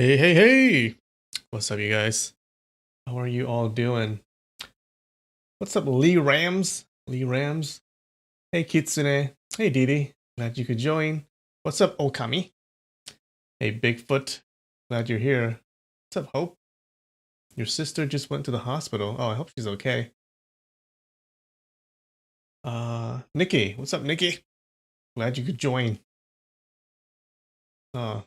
Hey, hey, hey! What's up, you guys? How are you all doing? What's up, Lee Rams? Lee Rams? Hey, Kitsune. Hey, Didi. Glad you could join. What's up, Okami? Hey, Bigfoot. Glad you're here. What's up, Hope? Your sister just went to the hospital. Oh, I hope she's okay. Nikki. What's up, Nikki? Glad you could join. Uh,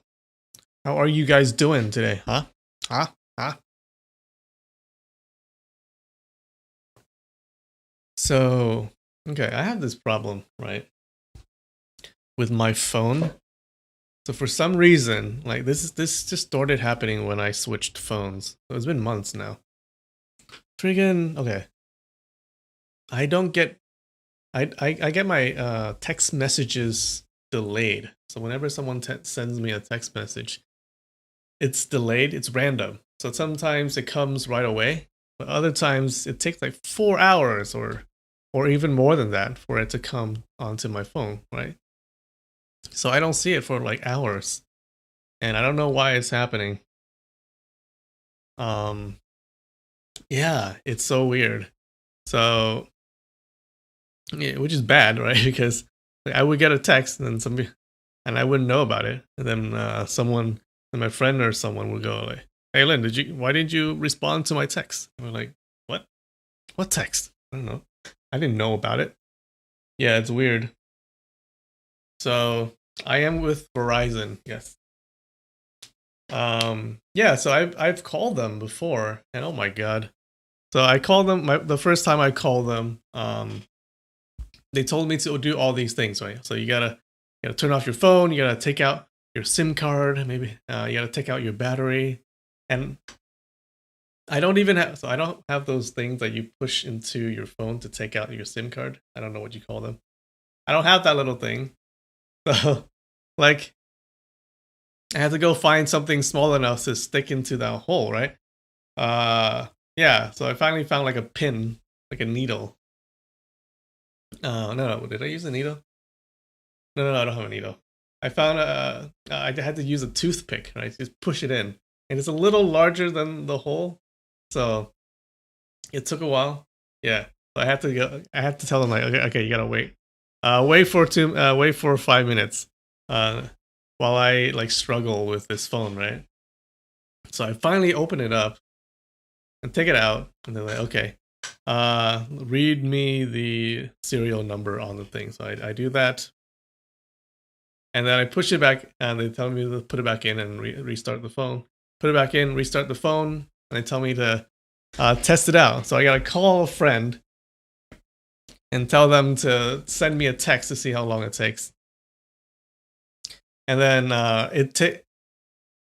how are you guys doing today? Huh? Huh? Huh? So, okay, I have this problem, right? With my phone. So for some reason, like this just started happening when I switched phones. So it's been months now. Friggin' okay. I don't get I get my text messages delayed. So whenever someone sends me a text message, it's delayed, it's random. So sometimes it comes right away, but other times it takes like 4 hours or even more than that for it to come onto my phone, right? So I don't see it for like hours. And I don't know why it's happening. Um Yeah, it's so weird. So, yeah, which is bad, right? Because like, I would get a text and then somebody, and I wouldn't know about it, and then someone, and my friend or someone would go like, "Hey, Lynn, why didn't you respond to my text?" And we're like, "What? What text? I don't know. I didn't know about it." Yeah, it's weird. So I am with Verizon. Yes. Yeah. So I've called them before, and oh my god. So I called them. The first time I called them, they told me to do all these things, right? So you gotta turn off your phone, you gotta take out your SIM card, maybe you gotta take out your battery, and I don't have those things that you push into your phone to take out your SIM card. I don't know what you call them. I don't have that little thing, so like I had to go find something small enough to stick into that hole, right? Yeah. So I finally found like a pin, like a needle. No, did I use a needle? No, I don't have a needle. I found I had to use a toothpick, right? Just push it in, and it's a little larger than the hole, so it took a while. Yeah, so I had to go. I had to tell them like, okay, you gotta wait. Wait for 5 minutes. Uh, while I like struggle with this phone, right? So I finally open it up and take it out, and they're like, okay, read me the serial number on the thing. So I do that, and then I push it back, and they tell me to put it back in and restart the phone. Put it back in, restart the phone, and they tell me to test it out. So I gotta call a friend and tell them to send me a text to see how long it takes. And then after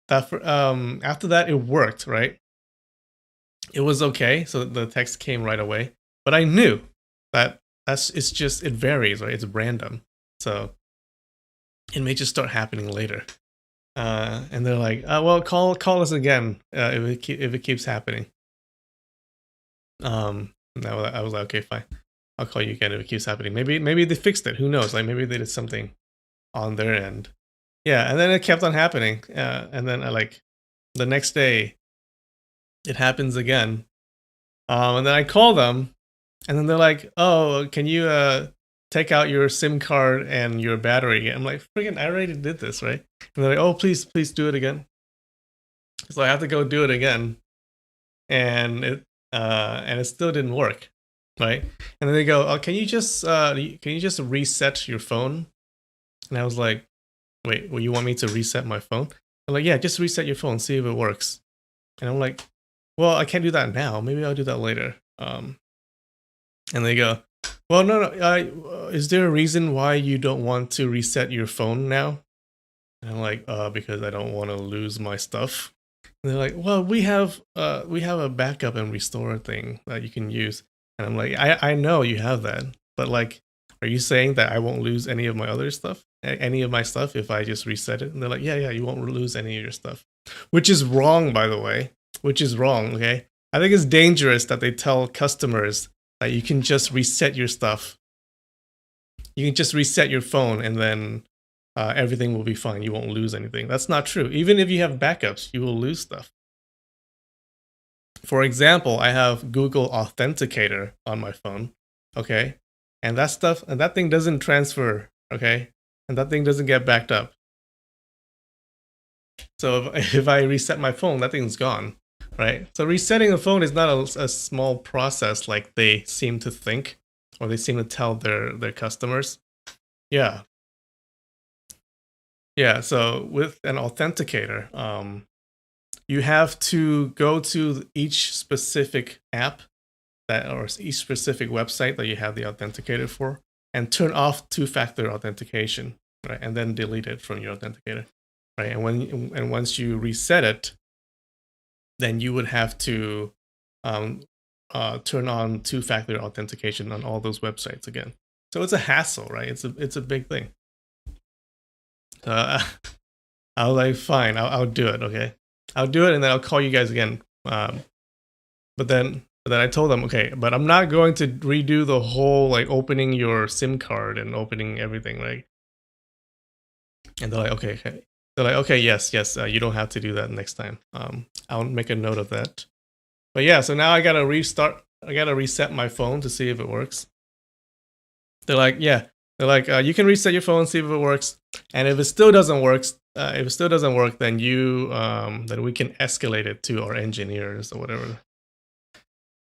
that it worked, right? It was okay, so the text came right away. But I knew that it varies, right? It's random, so it may just start happening later. And they're like, "Well, call us again if it keeps happening." No, I was like, "Okay, fine. I'll call you again if it keeps happening." Maybe they fixed it. Who knows? Like maybe they did something on their end. Yeah, and then it kept on happening. And then I like the next day it happens again. And then I call them, and then they're like, "Oh, can you take out your SIM card and your battery?" I'm like, "Freaking, I already did this, right?" And they're like, "Oh, please do it again." So I have to go do it again, and it still didn't work, right? And then they go, "Oh, can you just reset your phone?" And I was like, "Wait, well, you want me to reset my phone?" They're like, "Yeah, just reset your phone, see if it works." And I'm like, "Well, I can't do that now. Maybe I'll do that later." And they go, "Well, no. Is there a reason why you don't want to reset your phone now?" And I'm like, because I don't want to lose my stuff." And they're like, "Well, we have a backup and restore thing that you can use." And I'm like, I know you have that, but like, are you saying that I won't lose any of my other stuff, any of my stuff if I just reset it?" And they're like, "Yeah, you won't lose any of your stuff," which is wrong, by the way. Which is wrong. Okay, I think it's dangerous that they tell customers that you can just reset your stuff. You can just reset your phone and then everything will be fine. You won't lose anything. That's not true. Even if you have backups, you will lose stuff. For example, I have Google Authenticator on my phone, okay? And that thing doesn't transfer, okay? And that thing doesn't get backed up. So if I reset my phone, that thing's gone, right? So resetting a phone is not a small process like they seem to think, or they seem to tell their customers. Yeah. Yeah, so with an authenticator, you have to go to each specific app or each specific website that you have the authenticator for, and turn off two-factor authentication, right? And then delete it from your authenticator, right? And once you reset it, then you would have to turn on two-factor authentication on all those websites again. So it's a hassle, right? It's a big thing. I was like, fine, I'll do it. Okay, I'll do it, and then I'll call you guys again. But then I told them, okay, but I'm not going to redo the whole like opening your SIM card and opening everything, right? And they're like, okay. They're like, okay, yes, you don't have to do that next time. I'll make a note of that. But yeah, so now I gotta reset my phone to see if it works. They're like, yeah. They're like, you can reset your phone, see if it works, and if it still doesn't work, then then we can escalate it to our engineers or whatever.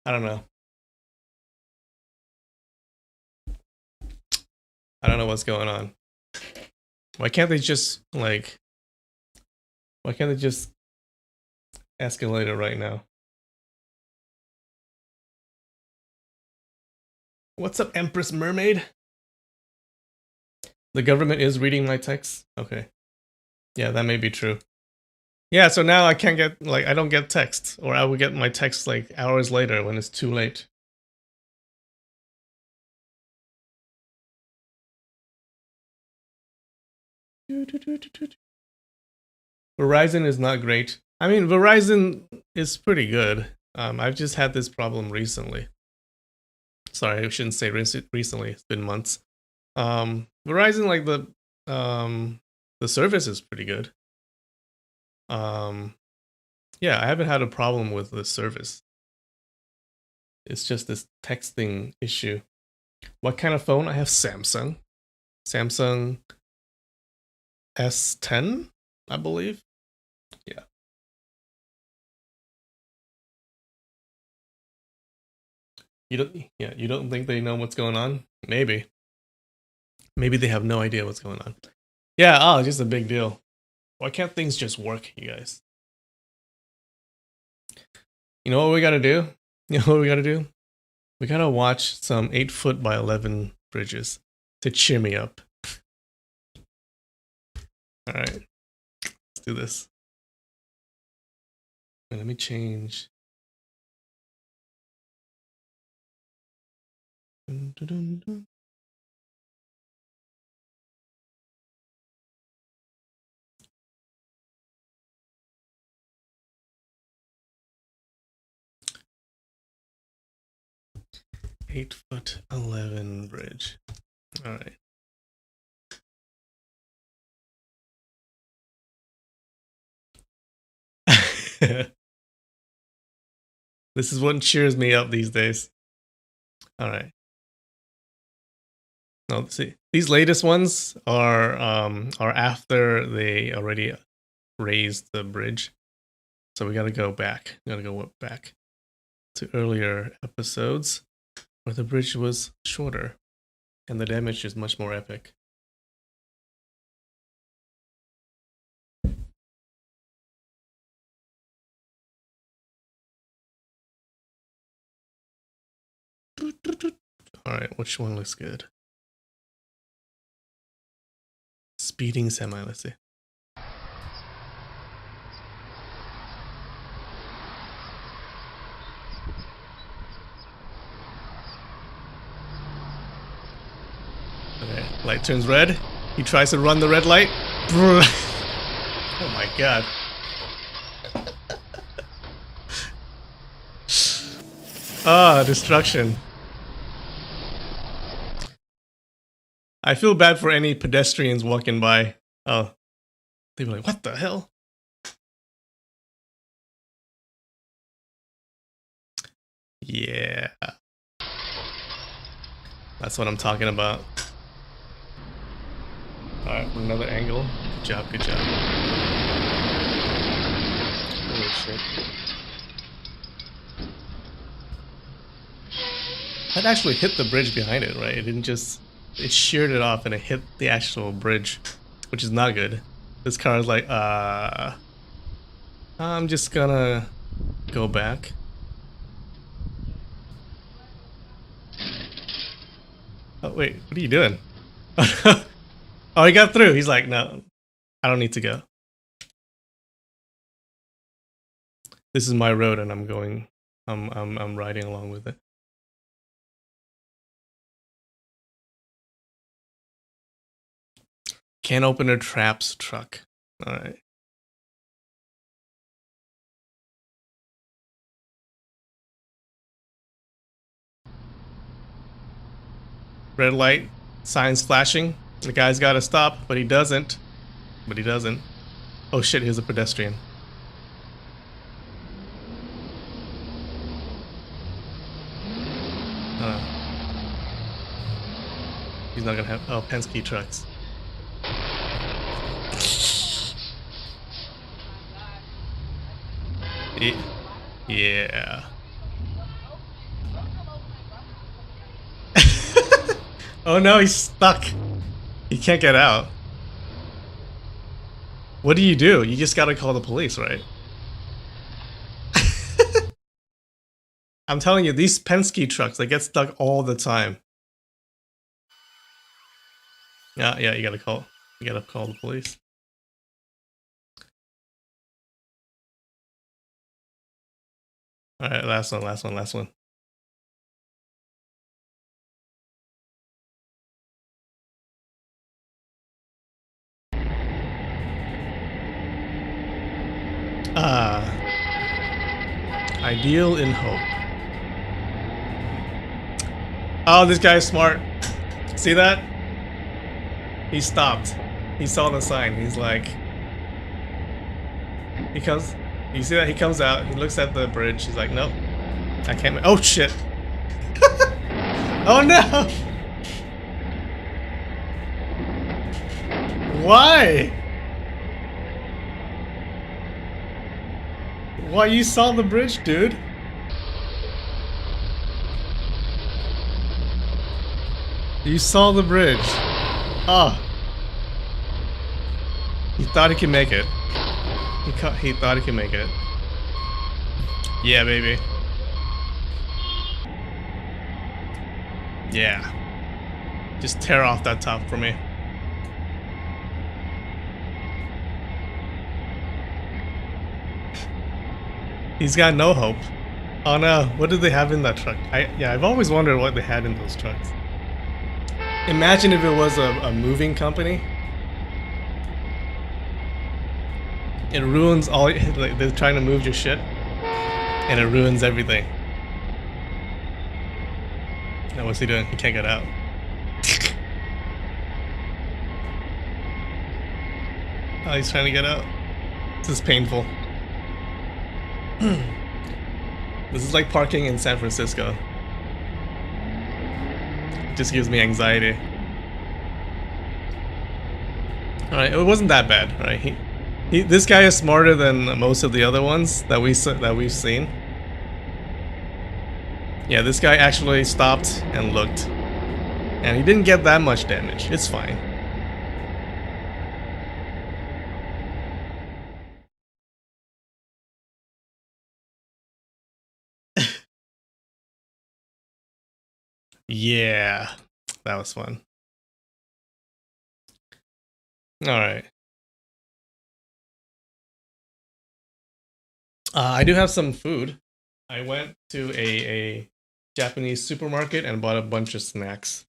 I don't know. I don't know what's going on. Why can't they just escalate it right now? What's up, Empress Mermaid? The government is reading my texts? Okay. Yeah, that may be true. Yeah, so now I can't get, I don't get texts, or I will get my text like hours later when it's too late. Verizon is not great. I mean, Verizon is pretty good. I've just had this problem recently. Sorry, I shouldn't say recently. It's been months. Verizon, like the service is pretty good. Yeah, I haven't had a problem with the service. It's just this texting issue. What kind of phone? I have Samsung S10, I believe. Yeah. You don't think they know what's going on? Maybe they have no idea what's going on. Yeah, it's just a big deal. Why can't things just work, you guys? You know what we gotta do? We gotta watch some 8-foot by 11 bridges to cheer me up. Alright. Let's do this. Let me change. Dun, dun, dun, dun. (8'11" bridge. All right. This is what cheers me up these days. All right. No, see, these latest ones are after they already raised the bridge, so we gotta go back. We gotta go back to earlier episodes where the bridge was shorter and the damage is much more epic. All right, which one looks good? Speeding semi, let's see. Okay, light turns red. He tries to run the red light. Oh my god. Ah, destruction. I feel bad for any pedestrians walking by. Oh, they'd be like, what the hell? Yeah. That's what I'm talking about. Alright, from another angle. Good job, good job. Holy shit. That actually hit the bridge behind it, right? It didn't just... It sheared it off and it hit the actual bridge, which is not good. This car is like, I'm just gonna go back. Oh, wait, what are you doing? Oh, he got through. He's like, no, I don't need to go. This is my road and I'm going, I'm riding along with it. Can opener traps truck. All right. Red light, signs flashing. The guy's got to stop, but he doesn't. But he doesn't. Oh shit, here's a pedestrian. He's not gonna have... Oh, Penske trucks. Yeah. Oh no, he's stuck. He can't get out. What do? You just gotta call the police, right? I'm telling you, these Penske trucks, they get stuck all the time. Yeah, you gotta call the police. Alright, last one. Ideal in hope. Oh, this guy's smart. See that? He stopped. He saw the sign. He's like... He comes... You see that? He comes out. He looks at the bridge. He's like, nope. I can't... Oh, shit. Oh, no! Why? Why, you saw the bridge, dude? You saw the bridge. Oh. He thought he could make it. He thought he could make it. Yeah, baby. Yeah. Just tear off that top for me. He's got no hope. Oh no, what did they have in that truck? I've always wondered what they had in those trucks. Imagine if it was a moving company. It ruins all, like they're trying to move your shit. And it ruins everything. Now what's he doing? He can't get out. Oh, he's trying to get out. This is painful. This is like parking in San Francisco. It just gives me anxiety. Alright, it wasn't that bad, right? This guy is smarter than most of the other ones that we've seen. Yeah, this guy actually stopped and looked. And he didn't get that much damage. It's fine. Yeah, that was fun. Alright. I do have some food. I went to a Japanese supermarket and bought a bunch of snacks.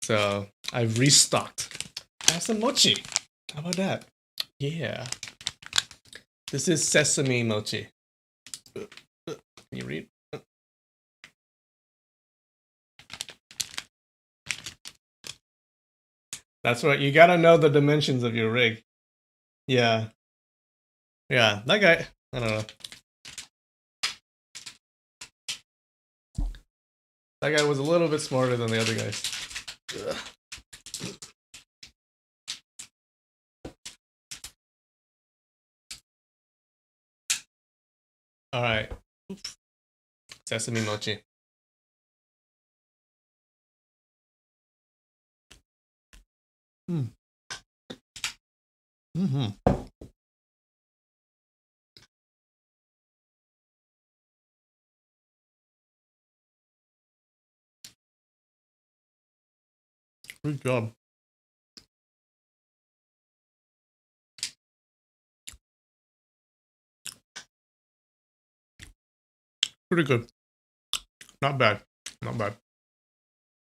So I've restocked. I have some mochi. How about that? Yeah. This is sesame mochi. Can you read? That's right. You gotta know the dimensions of your rig. Yeah. Yeah. That guy, I don't know. That guy was a little bit smarter than the other guys. Ugh. All right. Sesame mochi. Mm. Mm-hmm. Good job. Pretty good. Not bad. Not bad.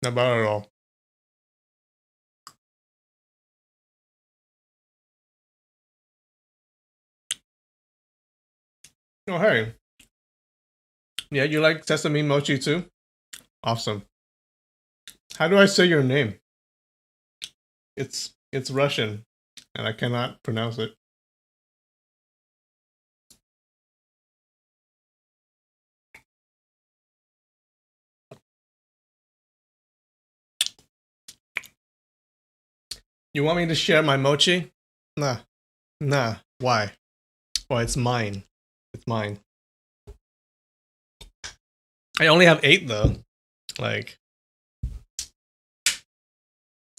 Not bad at all. Oh, hey. Yeah, you like sesame mochi too? Awesome. How do I say your name? It's Russian, and I cannot pronounce it. You want me to share my mochi? Nah. Nah. Why? Why, it's mine. It's mine. I only have 8 though. Like,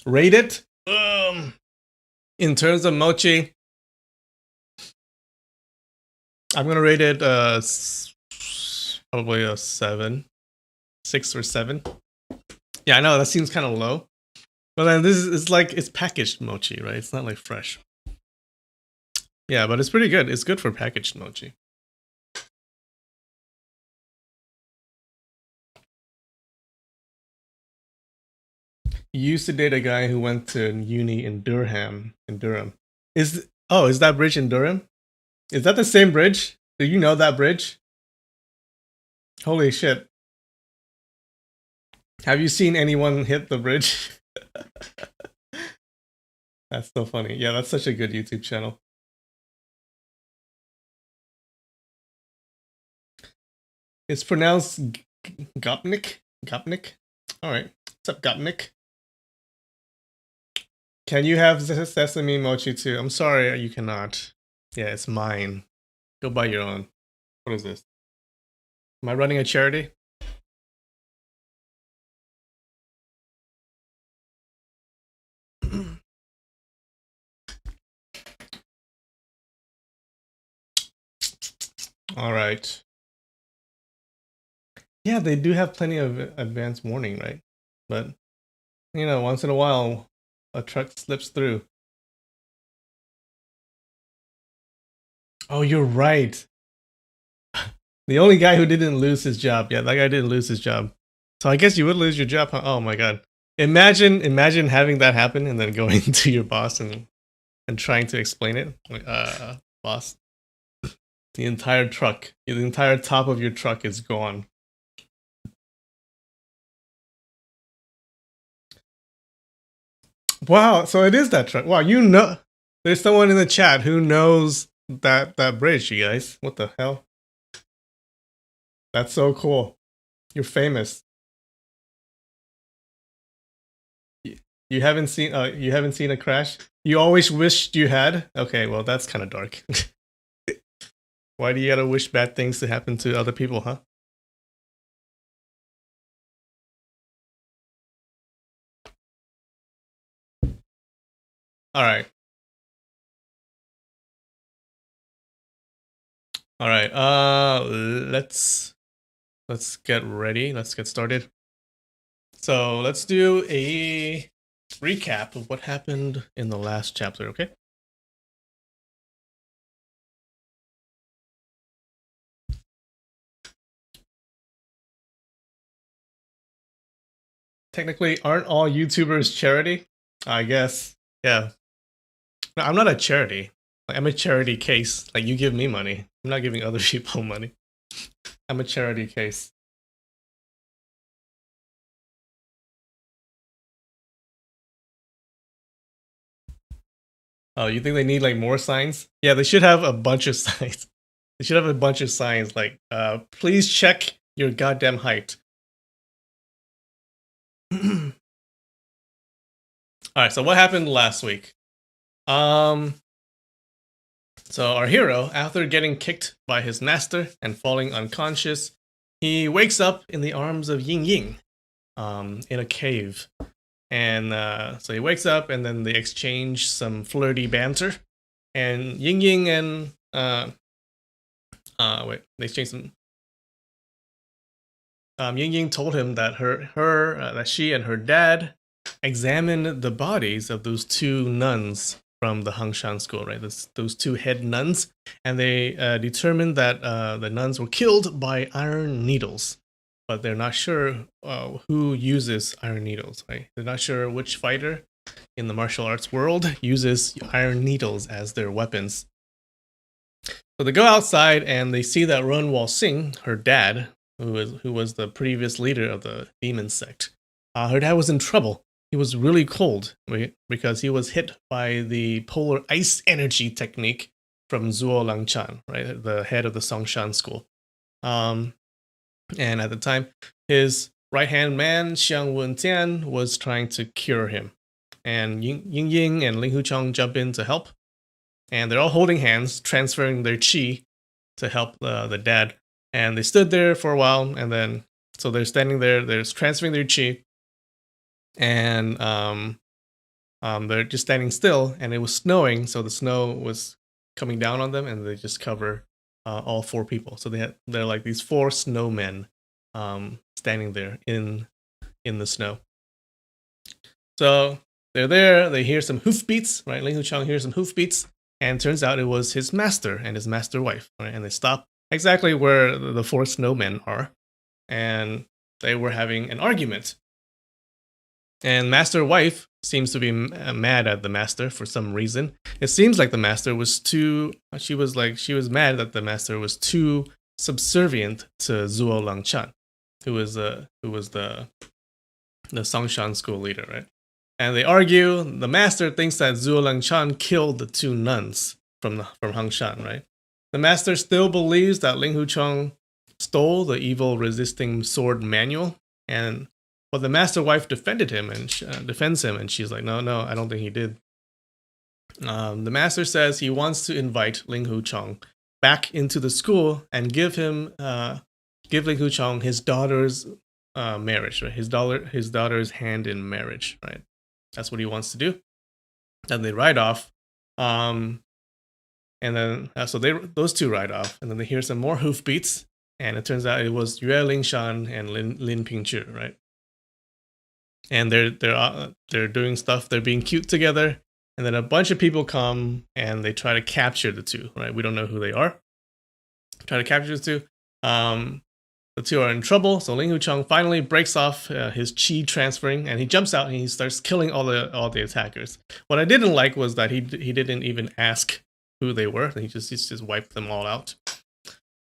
rate it? In terms of mochi, I'm gonna rate it probably a 7. 6 or 7. Yeah, I know that seems kind of low. But then this is, it's like, it's packaged mochi, right? It's not like fresh. Yeah, but it's pretty good. It's good for packaged mochi. You used to date a guy who went to uni in Durham. Is that bridge in Durham? Is that the same bridge? Do you know that bridge? Holy shit. Have you seen anyone hit the bridge? That's so funny. Yeah, that's such a good YouTube channel. It's pronounced Gopnik. Gopnik. All right. What's up, Gopnik? Can you have sesame mochi too? I'm sorry, you cannot. Yeah, it's mine. Go buy your own. What is this? Am I running a charity? All right. Yeah, they do have plenty of advanced warning, right? But, you know, once in a while, a truck slips through. Oh, you're right. The only guy who didn't lose his job. Yeah, that guy didn't lose his job. So I guess you would lose your job, huh? Oh my god. Imagine having that happen and then going to your boss and trying to explain it. Like, boss, the entire top of your truck is gone. Wow, so it is that truck. Wow, you know, there's someone in the chat who knows that bridge, you guys. What the hell? That's so cool. You're famous. You haven't seen a crash? You always wished you had? Okay, well that's kind of dark. Why do you gotta wish bad things to happen to other people, huh? All right. All right. Let's get ready. Let's get started. So let's do a recap of what happened in the last chapter, okay? Technically, aren't all YouTubers charity? I guess. Yeah. No, I'm not a charity. Like, I'm a charity case. Like, you give me money. I'm not giving other people money. I'm a charity case. Oh, you think they need like more signs? Yeah, they should have a bunch of signs. They should have a bunch of signs like, please check your goddamn height. All right, so what happened last week? So our hero, after getting kicked by his master and falling unconscious, he wakes up in the arms of Ying Ying, in a cave. And so he wakes up, and then they exchange some flirty banter. And Ying Ying and they exchange some. Ying Ying told him that that she and her dad examined the bodies of those two nuns from the Hangshan school, right? Those two head nuns, and they determined that the nuns were killed by iron needles, but they're not sure who uses iron needles, right? They're not sure which fighter in the martial arts world uses iron needles as their weapons. So they go outside and they see that Run Wal Sing, her dad, who was the previous leader of the demon sect, her dad was in trouble. He was really cold, right? Because he was hit by the polar ice energy technique from Zuo Langchan, right? The head of the Songshan school. And at the time, his right-hand man, Xiang Wenjian, was trying to cure him. And Ying Ying and Ling Huchong jump in to help. And they're all holding hands, transferring their chi to help the dad. And they stood there for a while, and then so they're standing there, they're transferring their chi, and they're just standing still. And it was snowing, so the snow was coming down on them, and they just cover all four people. So they're like these four snowmen standing there in the snow. So they're there. They hear some hoofbeats, right? Ling Huchong hears some hoofbeats, and turns out it was his master and his master wife, right? And they stop exactly where the four snowmen are, and they were having an argument. And master wife seems to be mad at the master for some reason. It seems like the master was too. She was mad that the master was too subservient to Zuo Langchan, who was the Songshan school leader, right? And they argue. The master thinks that Zuo Langchan killed the two nuns from Hangshan, right? The master still believes that Ling Huchong stole the evil resisting sword manual, but the master wife defended him and defends him, and she's like, no, I don't think he did. The master says he wants to invite Ling Huchong back into the school and give Ling Huchong his daughter's marriage, right? His daughter's hand in marriage, right? That's what he wants to do. Then they ride off. And then so those two ride off, and then they hear some more hoofbeats, and it turns out it was Yue Lingshan and Lin Pingzhi, right? And they're doing stuff. They're being cute together, and then a bunch of people come and they try to capture the two, right? We don't know who they are. Try to capture the two. The two are in trouble, so Ling Huchong finally breaks off his chi transferring, and he jumps out and he starts killing all the attackers. What I didn't like was that he didn't even ask who they were. He just wiped them all out.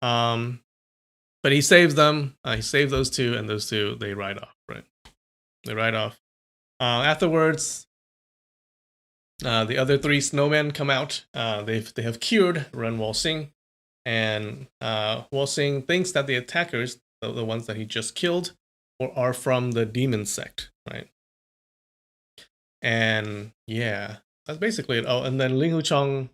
But he saves them. He saved those two, and those two, they ride off, right? They ride off. Afterwards, the other three snowmen come out. They have cured Run Wal Sing, and Wal Sing thinks that the attackers, the ones that he just killed, are from the demon sect, right? And yeah, that's basically it. Oh, and then Ling Huchong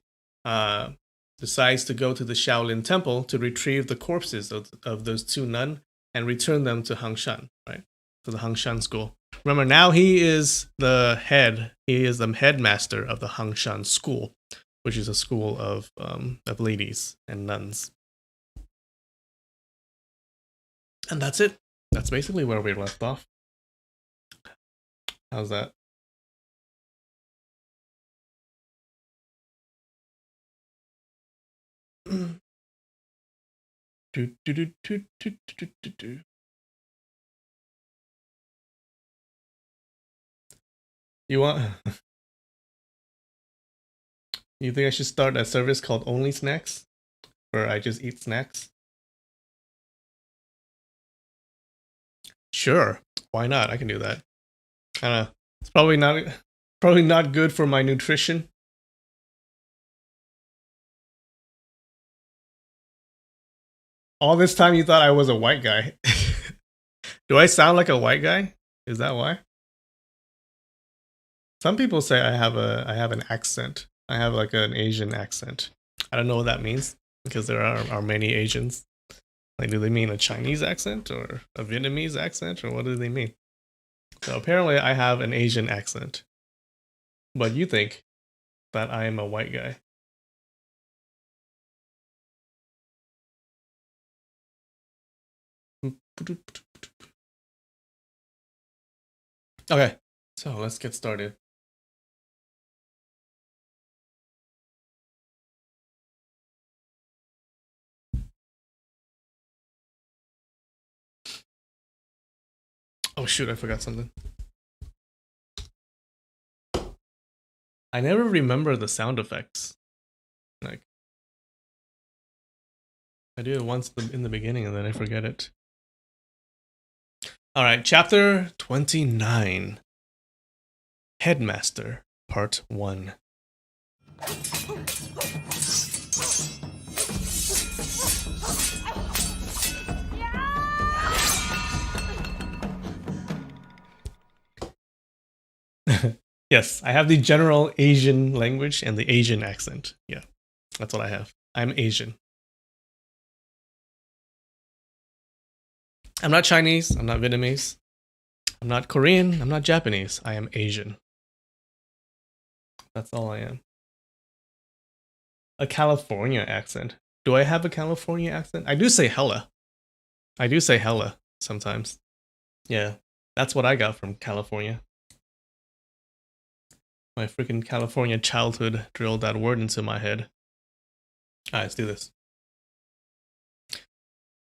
decides to go to the Shaolin Temple to retrieve the corpses of those two nuns and return them to Hangshan, right? To the Hangshan school. Remember, now he is the head. He is the headmaster of the Hangshan school, which is a school of ladies and nuns. And that's it. That's basically where we left off. How's that? You want? You think I should start a service called Only Snacks, where I just eat snacks? Sure, why not? I can do that. I don't know. It's probably not good for my nutrition, All this time you thought I was a white guy. Do I sound like a white guy? Is that why? Some people say I have an accent. I have like an Asian accent. I don't know what that means because there are many Asians. Like, do they mean a Chinese accent or a Vietnamese accent, or what do they mean? So apparently I have an Asian accent. But you think that I am a white guy. Okay, so let's get started. Oh shoot, I forgot something. I never remember the sound effects. Like, I do it once in the beginning and then I forget it. All right, chapter 29. Headmaster, part 1. Yes, I have the general Asian language and the Asian accent. Yeah, that's what I have. I'm Asian. I'm not Chinese. I'm not Vietnamese. I'm not Korean. I'm not Japanese. I am Asian. That's all I am. A California accent. Do I have a California accent? I do say hella. I do say hella sometimes. Yeah, that's what I got from California. My freaking California childhood drilled that word into my head. Alright, let's do this.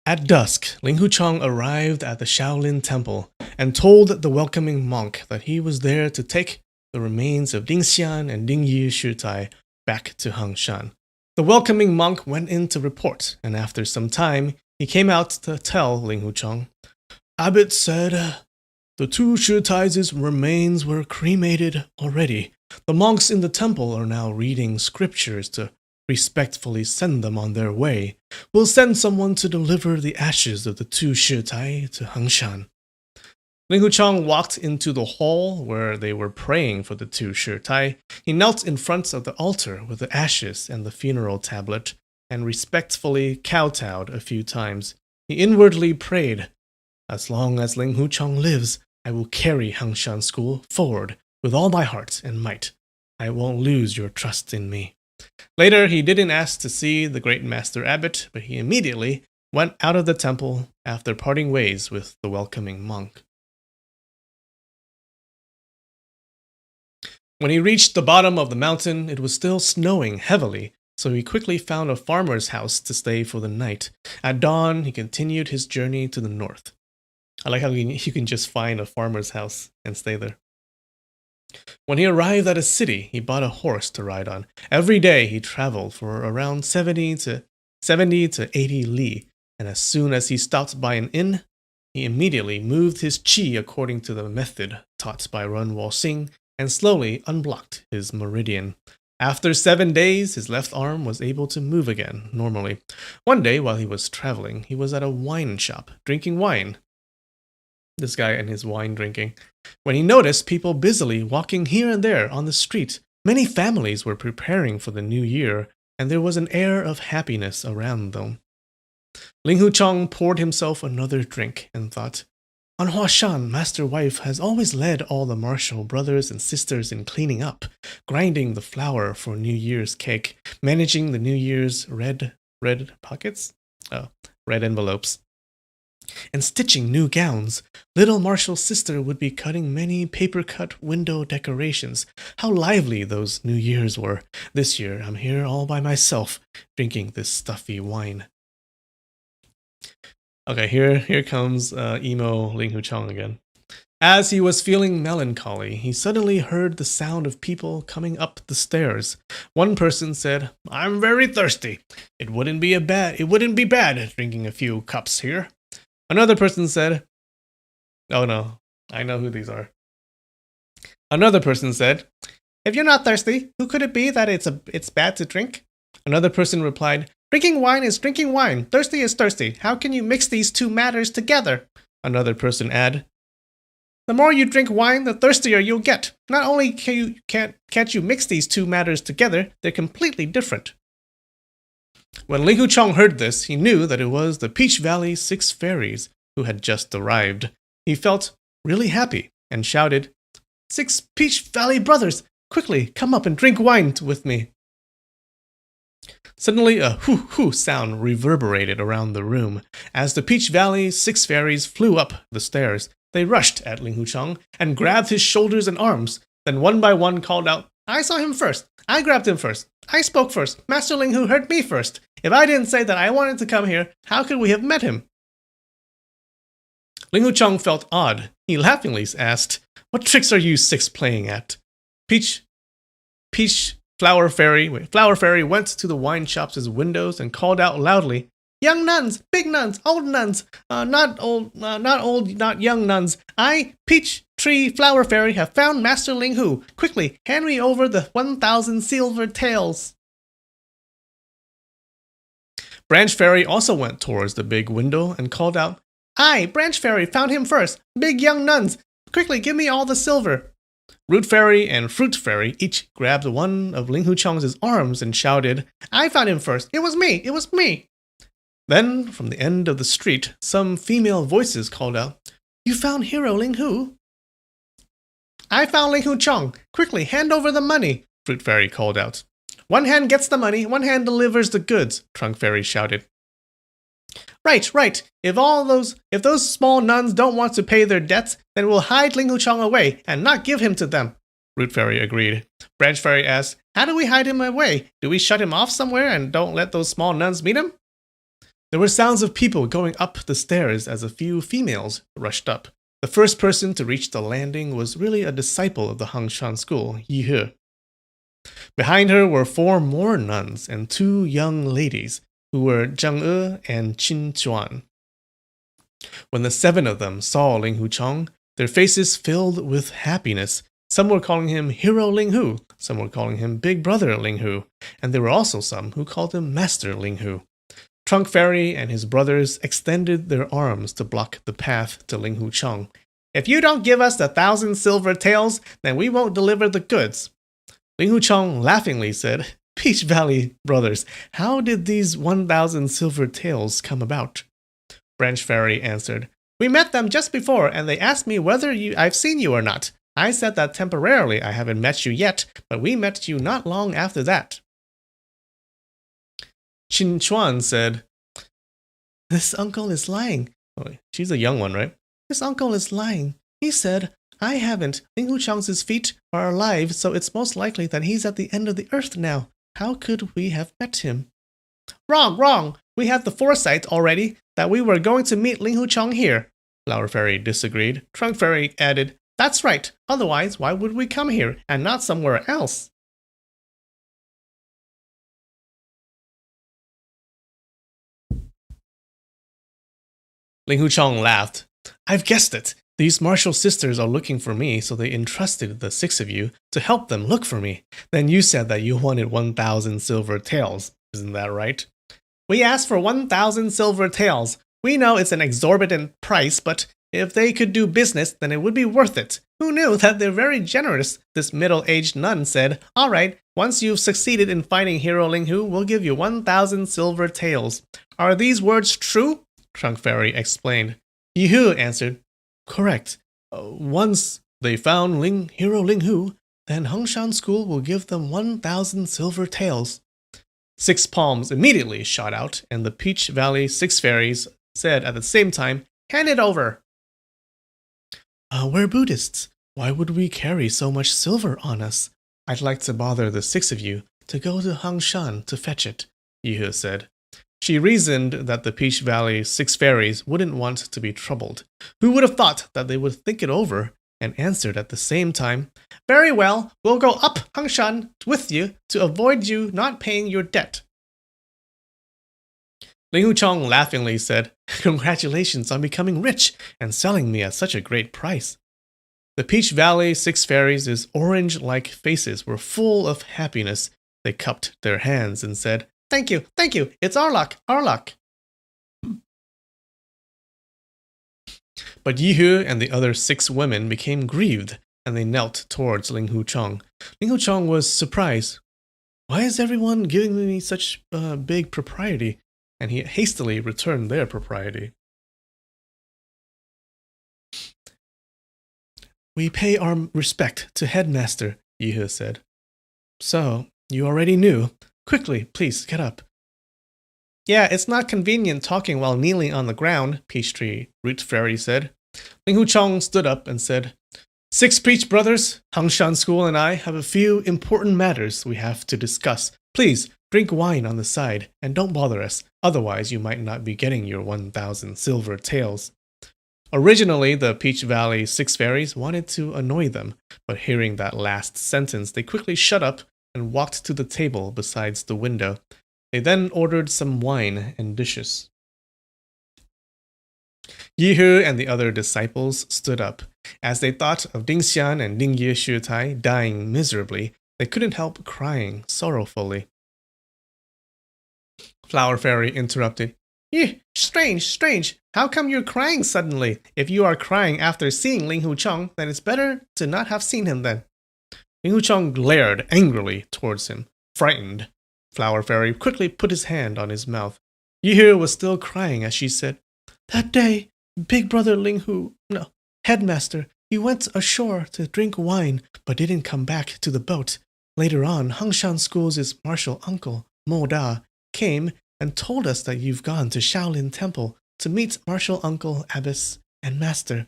At dusk, Ling Huchong arrived at the Shaolin Temple and told the welcoming monk that he was there to take the remains of Ding Xian and Ding Yi Shitai back to Hangshan. The welcoming monk went in to report, and after some time, he came out to tell Ling Huchong. Abbot said the two Shitai's remains were cremated already. The monks in the temple are now reading scriptures to respectfully send them on their way. We'll send someone to deliver the ashes of the two Shitai to Hangshan. Ling Huchong walked into the hall where they were praying for the two Shitai. He knelt in front of the altar with the ashes and the funeral tablet and respectfully kowtowed a few times. He inwardly prayed, as long as Ling Huchong lives, I will carry Hangshan School forward with all my heart and might. I won't lose your trust in me. Later, he didn't ask to see the great master abbot, but he immediately went out of the temple after parting ways with the welcoming monk. When he reached the bottom of the mountain, it was still snowing heavily, so he quickly found a farmer's house to stay for the night. At dawn, he continued his journey to the north. I like how you can just find a farmer's house and stay there. When he arrived at a city, he bought a horse to ride on. Every day he traveled for around 70 to 80 li, and as soon as he stopped by an inn, he immediately moved his qi according to the method taught by Run Wo-Xing and slowly unblocked his meridian. After 7 days, his left arm was able to move again, normally. One day, while he was traveling, he was at a wine shop, drinking wine. This guy and his wine drinking. When he noticed people busily walking here and there on the street, many families were preparing for the new year, and there was an air of happiness around them. Ling Huchong poured himself another drink and thought, on Huashan, Master Wife has always led all the martial brothers and sisters in cleaning up, grinding the flour for New Year's cake, managing the New Year's red pockets? Oh, red envelopes. And stitching new gowns. Little Martial's sister would be cutting many paper-cut window decorations. How lively those New Years were. This year, I'm here all by myself, drinking this stuffy wine. Okay, here comes emo Ling Huchong again. As he was feeling melancholy, he suddenly heard the sound of people coming up the stairs. One person said, I'm very thirsty. It wouldn't be bad drinking a few cups here. Another person said, oh no, I know who these are. Another person said, if you're not thirsty, who could it be that it's bad to drink? Another person replied, Drinking wine is drinking wine. Thirsty is thirsty. How can you mix these two matters together? Another person added. The more you drink wine, the thirstier you'll get. Not only can't you mix these two matters together, they're completely different. When Ling Huchong heard this, he knew that it was the Peach Valley 6 fairies who had just arrived. He felt really happy and shouted, 6 Peach Valley brothers, quickly come up and drink wine with me. Suddenly a hoo-hoo sound reverberated around the room. As the Peach Valley 6 fairies flew up the stairs, they rushed at Ling Huchong and grabbed his shoulders and arms. Then one by one called out, I saw him first. I grabbed him first. I spoke first. Master Ling Hu heard me first. If I didn't say that I wanted to come here, how could we have met him? Ling Huchong felt odd. He laughingly asked, What tricks are you 6 playing at? Flower Fairy went to the wine shop's windows and called out loudly, Young nuns, big nuns, old nuns, not young nuns. I, Peach Tree Flower Fairy, have found Master Ling Hu. Quickly, hand me over the 1,000 silver taels. Branch Fairy also went towards the big window and called out, I, Branch Fairy, found him first. Big young nuns, quickly give me all the silver. Root Fairy and Fruit Fairy each grabbed one of Ling Huchong's arms and shouted, I found him first. It was me. It was me. Then, from the end of the street, some female voices called out, You found Hero Ling Hu? I found Ling Huchong. Quickly, hand over the money, Fruit Fairy called out. One hand gets the money, one hand delivers the goods, Trunk Fairy shouted. Right. If those small nuns don't want to pay their debts, then we'll hide Ling Huchong away and not give him to them, Root Fairy agreed. Branch Fairy asked, How do we hide him away? Do we shut him off somewhere and don't let those small nuns meet him? There were sounds of people going up the stairs as a few females rushed up. The first person to reach the landing was really a disciple of the Hangshan school, Yi He. Behind her were 4 more nuns and 2 young ladies, who were Zhang E and Qin Chuan. When the 7 of them saw Ling Huchong, their faces filled with happiness. Some were calling him Hero Ling Hu, some were calling him Big Brother Ling Hu, and there were also some who called him Master Ling Hu. Trunk Fairy and his brothers extended their arms to block the path to Ling Huchong. If you don't give us the 1,000 silver taels, then we won't deliver the goods. Ling Huchong laughingly said, Peach Valley brothers, how did these 1,000 silver taels come about? Branch Fairy answered, We met them just before, and they asked me whether I've seen you or not. I said that temporarily I haven't met you yet, but we met you not long after that. Qin Chuan said, This uncle is lying. Oh, she's a young one, right? This uncle is lying. He said, I haven't. Ling Huchong's feet are alive, so it's most likely that he's at the end of the earth now. How could we have met him? Wrong. We had the foresight already that we were going to meet Ling Huchong here. Flower Fairy disagreed. Trunk Fairy added, That's right. Otherwise, why would we come here and not somewhere else? Ling Huchong laughed. I've guessed it. These martial sisters are looking for me, so they entrusted the 6 of you to help them look for me. Then you said that you wanted 1,000 silver taels. Isn't that right? We asked for 1,000 silver taels. We know it's an exorbitant price, but if they could do business, then it would be worth it. Who knew that they're very generous? This middle-aged nun said, All right, once you've succeeded in finding Hero Ling Hu, we'll give you 1,000 silver taels. Are these words true? Trunk Fairy explained. Yi He answered, Correct. Once they found Hero Ling Hu, then Hangshan School will give them 1,000 silver taels. 6 palms immediately shot out, and the Peach Valley 6 fairies said at the same time, Hand it over. We're Buddhists. Why would we carry so much silver on us? I'd like to bother the 6 of you to go to Hangshan to fetch it, Yi He said. She reasoned that the Peach Valley 6 fairies wouldn't want to be troubled. Who would have thought that they would think it over, and answered at the same time, Very well, we'll go up Hangshan with you to avoid you not paying your debt. Ling Huchong laughingly said, Congratulations on becoming rich and selling me at such a great price. The Peach Valley 6 fairies' orange-like faces were full of happiness. They cupped their hands and said, Thank you, thank you. It's our luck, our luck. But Yihu and the other 6 women became grieved, and they knelt towards Ling Huchong. Ling Huchong was surprised. Why is everyone giving me such big propriety? And he hastily returned their propriety. We pay our respect to Headmaster, Yihu said. So, you already knew. Quickly, please, get up. Yeah, it's not convenient talking while kneeling on the ground, Peachtree Root Fairy said. Ling Huchong stood up and said, 6 Peach Brothers, Hangshan School and I have a few important matters we have to discuss. Please, drink wine on the side, and don't bother us, otherwise you might not be getting your 1,000 silver taels. Originally, the Peach Valley 6 fairies wanted to annoy them, but hearing that last sentence, they quickly shut up and walked to the table beside the window. They then ordered some wine and dishes. Yihu and the other disciples stood up. As they thought of Dingxian and Dingye Shutai dying miserably, they couldn't help crying sorrowfully. Flower Fairy interrupted. Strange, strange. How come you're crying suddenly? If you are crying after seeing Ling Huchong, then it's better to not have seen him then. Ling Huchong glared angrily towards him, frightened. Flower Fairy quickly put his hand on his mouth. Yihu was still crying as she said, That day, Big Brother Headmaster, he went ashore to drink wine, but didn't come back to the boat. Later on, Hangshan School's martial uncle, Mo Da, came and told us that you've gone to Shaolin Temple to meet martial uncle, abbess, and master.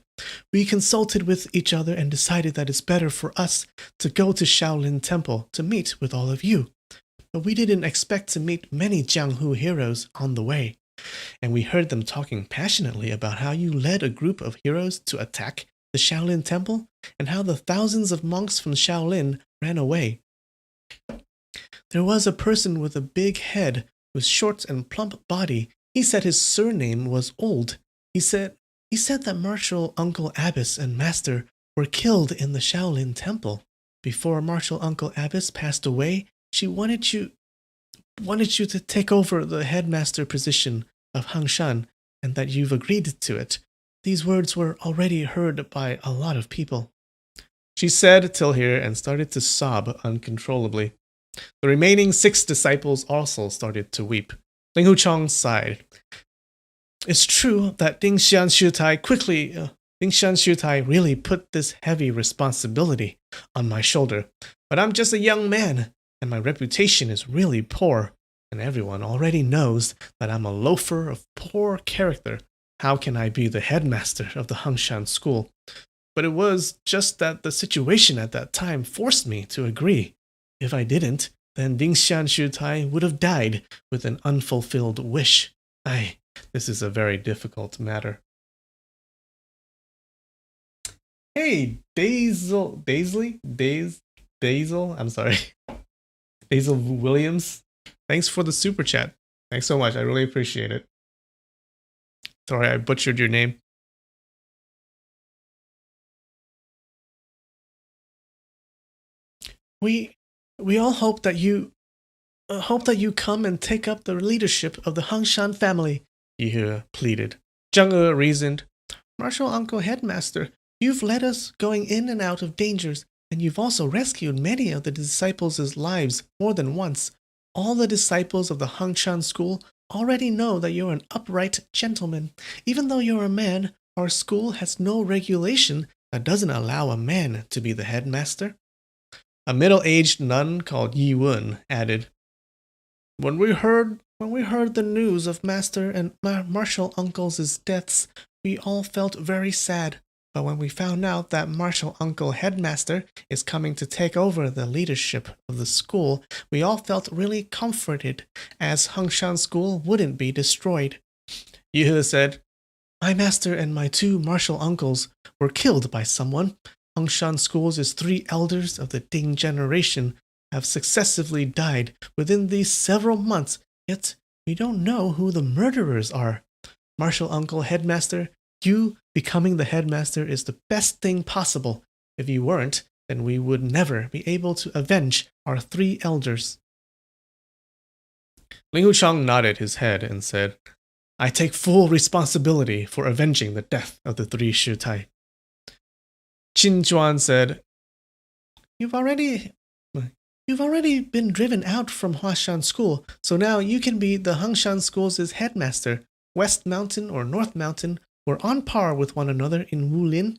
We consulted with each other and decided that it's better for us to go to Shaolin Temple to meet with all of you. But we didn't expect to meet many Jianghu heroes on the way. And we heard them talking passionately about how you led a group of heroes to attack the Shaolin Temple, and how the thousands of monks from Shaolin ran away. There was a person with a big head, with short and plump body. He said his surname was Old. He said that martial uncle Abbess and master were killed in the Shaolin Temple. Before martial uncle Abbess passed away, she wanted you to take over the headmaster position of Hangshan, and that you've agreed to it. These words were already heard by a lot of people. She said till here and started to sob uncontrollably. The remaining 6 disciples also started to weep. Ling Huchong sighed. It's true that Dingxian Shutai really put this heavy responsibility on my shoulder, but I'm just a young man, and my reputation is really poor, and everyone already knows that I'm a loafer of poor character. How can I be the headmaster of the Hangshan School? But it was just that the situation at that time forced me to agree. If I didn't, then Dingxian Shutai would have died with an unfulfilled wish. This is a very difficult matter. Hey, Basil, I'm sorry. Basil Williams, thanks for the super chat. Thanks so much, I really appreciate it. Sorry, I butchered your name. We all hope that you come and take up the leadership of the Hangshan family, Yihu pleaded. Zheng He reasoned. Martial Uncle Headmaster, you've led us going in and out of dangers, and you've also rescued many of the disciples' lives more than once. All the disciples of the Hangshan School already know that you're an upright gentleman. Even though you're a man, our school has no regulation that doesn't allow a man to be the headmaster. A middle-aged nun called Yi Wen added, When we heard the news of Master and Martial Uncle's deaths, we all felt very sad. But when we found out that Martial Uncle Headmaster is coming to take over the leadership of the school, we all felt really comforted, as Hangshan School wouldn't be destroyed. Yihu said, My master and my 2 martial uncles were killed by someone. Hangshan School's 3 elders of the Ding generation have successively died within these several months, yet we don't know who the murderers are. Martial Uncle Headmaster, you becoming the headmaster is the best thing possible. If you weren't, then we would never be able to avenge our 3 elders. Ling Huchang nodded his head and said, I take full responsibility for avenging the death of the three Shitai. Qin Juan said, You've already been driven out from Huashan School, so now you can be the Hangshan School's headmaster. West Mountain or North Mountain, we're on par with one another in Wulin.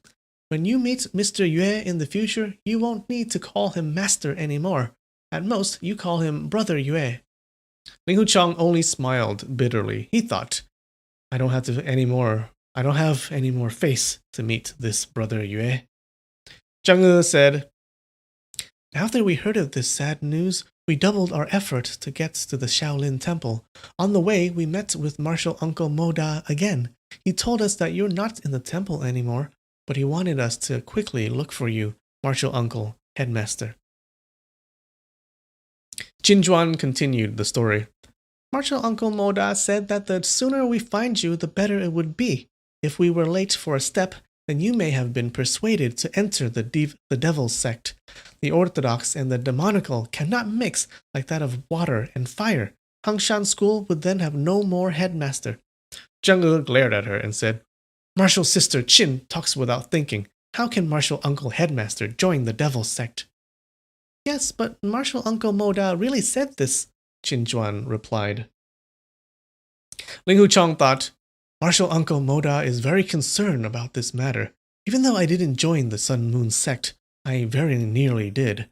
When you meet Mr. Yue in the future, you won't need to call him master anymore. At most, you call him Brother Yue. Ling Huchang only smiled bitterly. He thought, I don't have any more face to meet this Brother Yue. Zhang He said, After we heard of this sad news, we doubled our effort to get to the Shaolin Temple. On the way, we met with Martial Uncle Moda again. He told us that you're not in the temple anymore, but he wanted us to quickly look for you, Martial Uncle, Headmaster. Qin Juan continued the story. Martial Uncle Moda said that the sooner we find you, the better it would be. If we were late for a step, then you may have been persuaded to enter the Devil's sect. The orthodox and the demonical cannot mix like that of water and fire. Hangshan School would then have no more headmaster. Zhang He glared at her and said, Martial Sister Qin talks without thinking. How can Martial Uncle Headmaster join the Devil's sect? Yes, but Martial Uncle Moda really said this, Qin Juan replied. Ling Huchang thought, Martial Uncle Moda is very concerned about this matter. Even though I didn't join the Sun Moon sect, I very nearly did.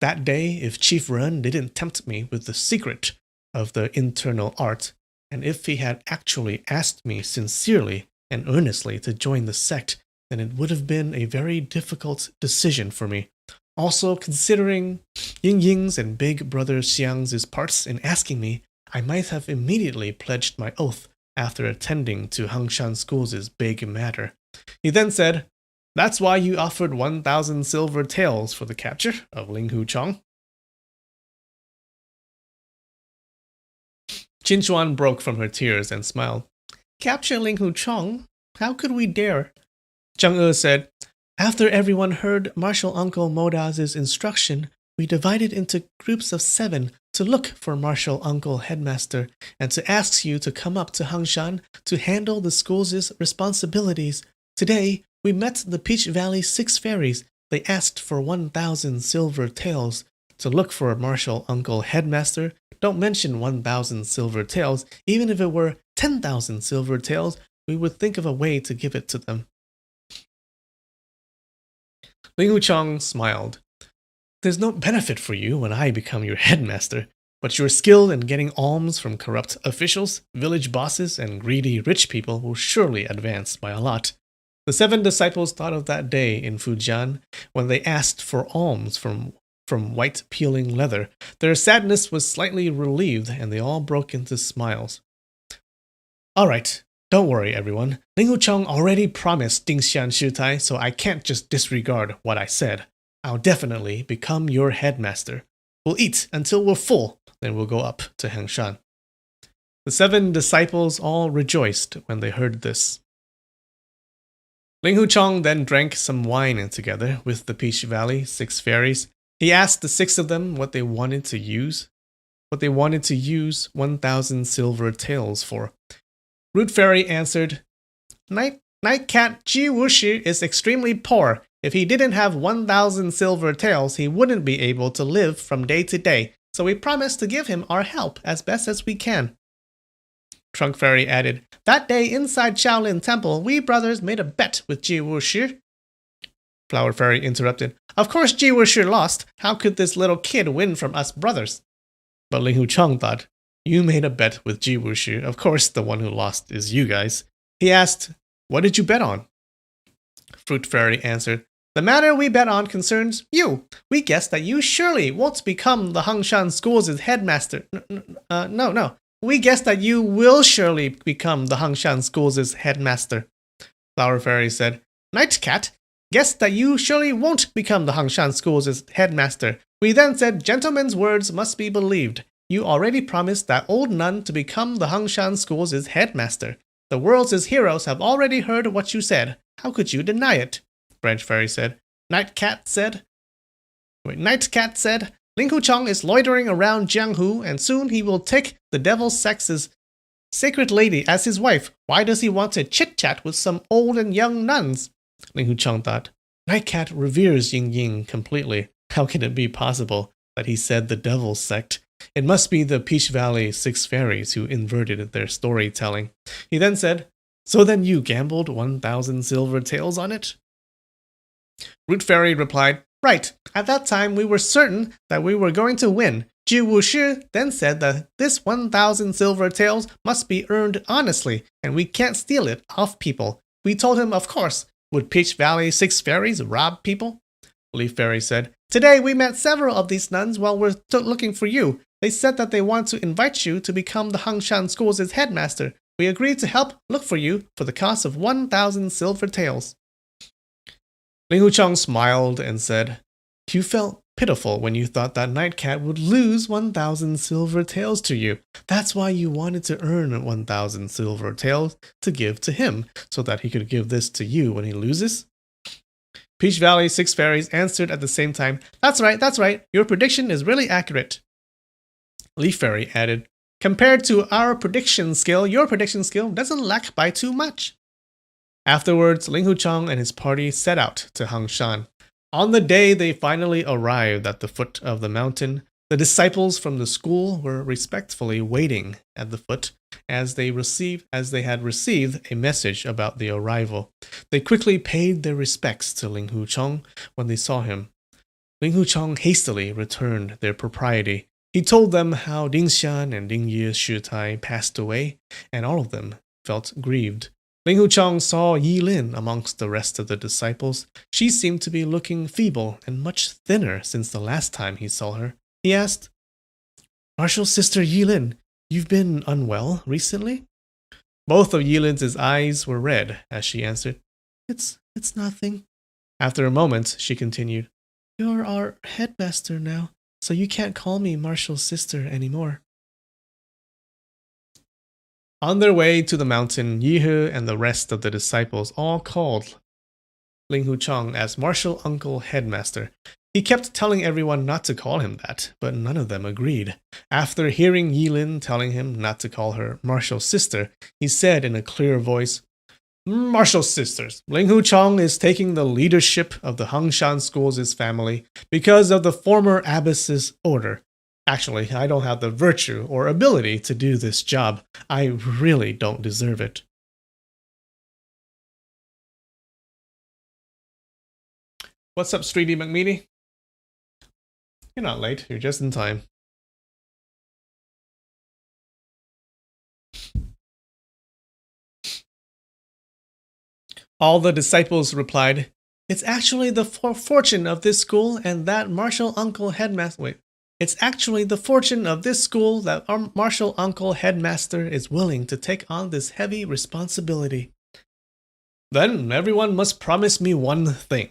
That day, if Chief Ren didn't tempt me with the secret of the internal art, and if he had actually asked me sincerely and earnestly to join the sect, then it would have been a very difficult decision for me. Also, considering Ying Ying's and Big Brother Xiang's parts in asking me, I might have immediately pledged my oath after attending to Hangshan School's big matter. He then said, That's why you offered 1,000 silver taels for the capture of Ling Huchang. Qin Juan broke from her tears and smiled. Capture Ling Huchang? How could we dare? Zhang He said, After everyone heard Martial Uncle Moda's instruction, we divided into groups of 7 to look for Martial Uncle Headmaster and to ask you to come up to Hangshan to handle the school's responsibilities. Today, we met the Peach Valley 6 fairies. They asked for 1,000 silver taels. To look for Martial Uncle Headmaster, don't mention 1,000 silver taels. Even if it were 10,000 silver taels, we would think of a way to give it to them. Ling Huchang smiled. There's no benefit for you when I become your headmaster, but your skill in getting alms from corrupt officials, village bosses, and greedy rich people will surely advance by a lot. The 7 disciples thought of that day in Fujian when they asked for alms from white peeling leather. Their sadness was slightly relieved, and they all broke into smiles. All right, don't worry, everyone. Ling Huchang already promised Dingxian Shitai, so I can't just disregard what I said. I'll definitely become your headmaster. We'll eat until we're full, then we'll go up to Hangshan. The 7 disciples all rejoiced when they heard this. Ling Huchang then drank some wine together with the Peach Valley 6 fairies. He asked the 6 of them what they wanted to use 1,000 silver taels for. Root Fairy answered, Night Cat Ji Wuxia is extremely poor. If he didn't have 1,000 silver taels, he wouldn't be able to live from day to day, so we promised to give him our help as best as we can. Trunk Fairy added, That day inside Shaolin Temple, we brothers made a bet with Ji Wuxia. Flower Fairy interrupted, Of course Ji Wuxia lost. How could this little kid win from us brothers? But Ling Huchang thought, You made a bet with Ji Wuxia. Of course the one who lost is you guys. He asked, What did you bet on? Fruit Fairy answered, The matter we bet on concerns you. We guessed that you surely won't become the Hangshan School's headmaster. No. We guessed that you will surely become the Hangshan School's headmaster. Flower Fairy said, Night Cat guessed that you surely won't become the Hangshan School's headmaster. We then said gentlemen's words must be believed. You already promised that old nun to become the Hangshan School's headmaster. The world's heroes have already heard what you said. How could you deny it? Branch Fairy said. Night Cat said, Ling Huchong is loitering around Jianghu, and soon he will take the devil's sex's sacred lady as his wife. Why does he want to chit-chat with some old and young nuns? Ling Huchong thought. Nightcat reveres Ying Ying completely. How can it be possible that he said the devil's sect? It must be the Peach Valley Six Fairies who inverted their storytelling. He then said, So then you gambled 1,000 silver taels on it? Root Fairy replied, Right. At that time, we were certain that we were going to win. Ji Wuxia then said that this 1,000 silver taels must be earned honestly, and we can't steal it off people. We told him, of course. Would Peach Valley Six Fairies rob people? Leaf Fairy said, Today we met several of these nuns while we're looking for you. They said that they want to invite you to become the Hangshan School's headmaster. We agreed to help look for you for the cost of 1,000 silver taels. Ling Huchong smiled and said, You felt pitiful when you thought that Nightcat would lose 1,000 silver taels to you. That's why you wanted to earn 1,000 silver taels to give to him, so that he could give this to you when he loses? Peach Valley Six Fairies answered at the same time, That's right. Your prediction is really accurate. Leaf Fairy added, Compared to our prediction skill, your prediction skill doesn't lack by too much. Afterwards, Ling Huchong and his party set out to Hangshan. On the day they finally arrived at the foot of the mountain, the disciples from the school were respectfully waiting at the foot as they had received a message about the arrival. They quickly paid their respects to Ling Huchong when they saw him. Ling Huchong hastily returned their propriety. He told them how Ding Xian and Ding Yi Shitai passed away, and all of them felt grieved. Ling Huchong saw Yi Lin amongst the rest of the disciples. She seemed to be looking feeble and much thinner since the last time he saw her. He asked, Martial Sister Yi Lin, you've been unwell recently? Both of Yi Lin's eyes were red as she answered, It's nothing. After a moment, she continued, You're our headmaster now, so you can't call me Martial Sister anymore. On their way to the mountain, Yihe and the rest of the disciples all called Ling Huchong as Martial Uncle Headmaster. He kept telling everyone not to call him that, but none of them agreed. After hearing Yilin telling him not to call her Martial Sister, he said in a clear voice, Martial Sisters, Ling Huchong is taking the leadership of the Hangshan School's family because of the former abbess's order. Actually, I don't have the virtue or ability to do this job. I really don't deserve it. What's up, Streety McMeady? You're not late, you're just in time. All the disciples replied, It's actually the fortune of this school and that Martial Uncle Headmaster... It's actually the fortune of this school that our Martial Uncle Headmaster is willing to take on this heavy responsibility. Then everyone must promise me one thing,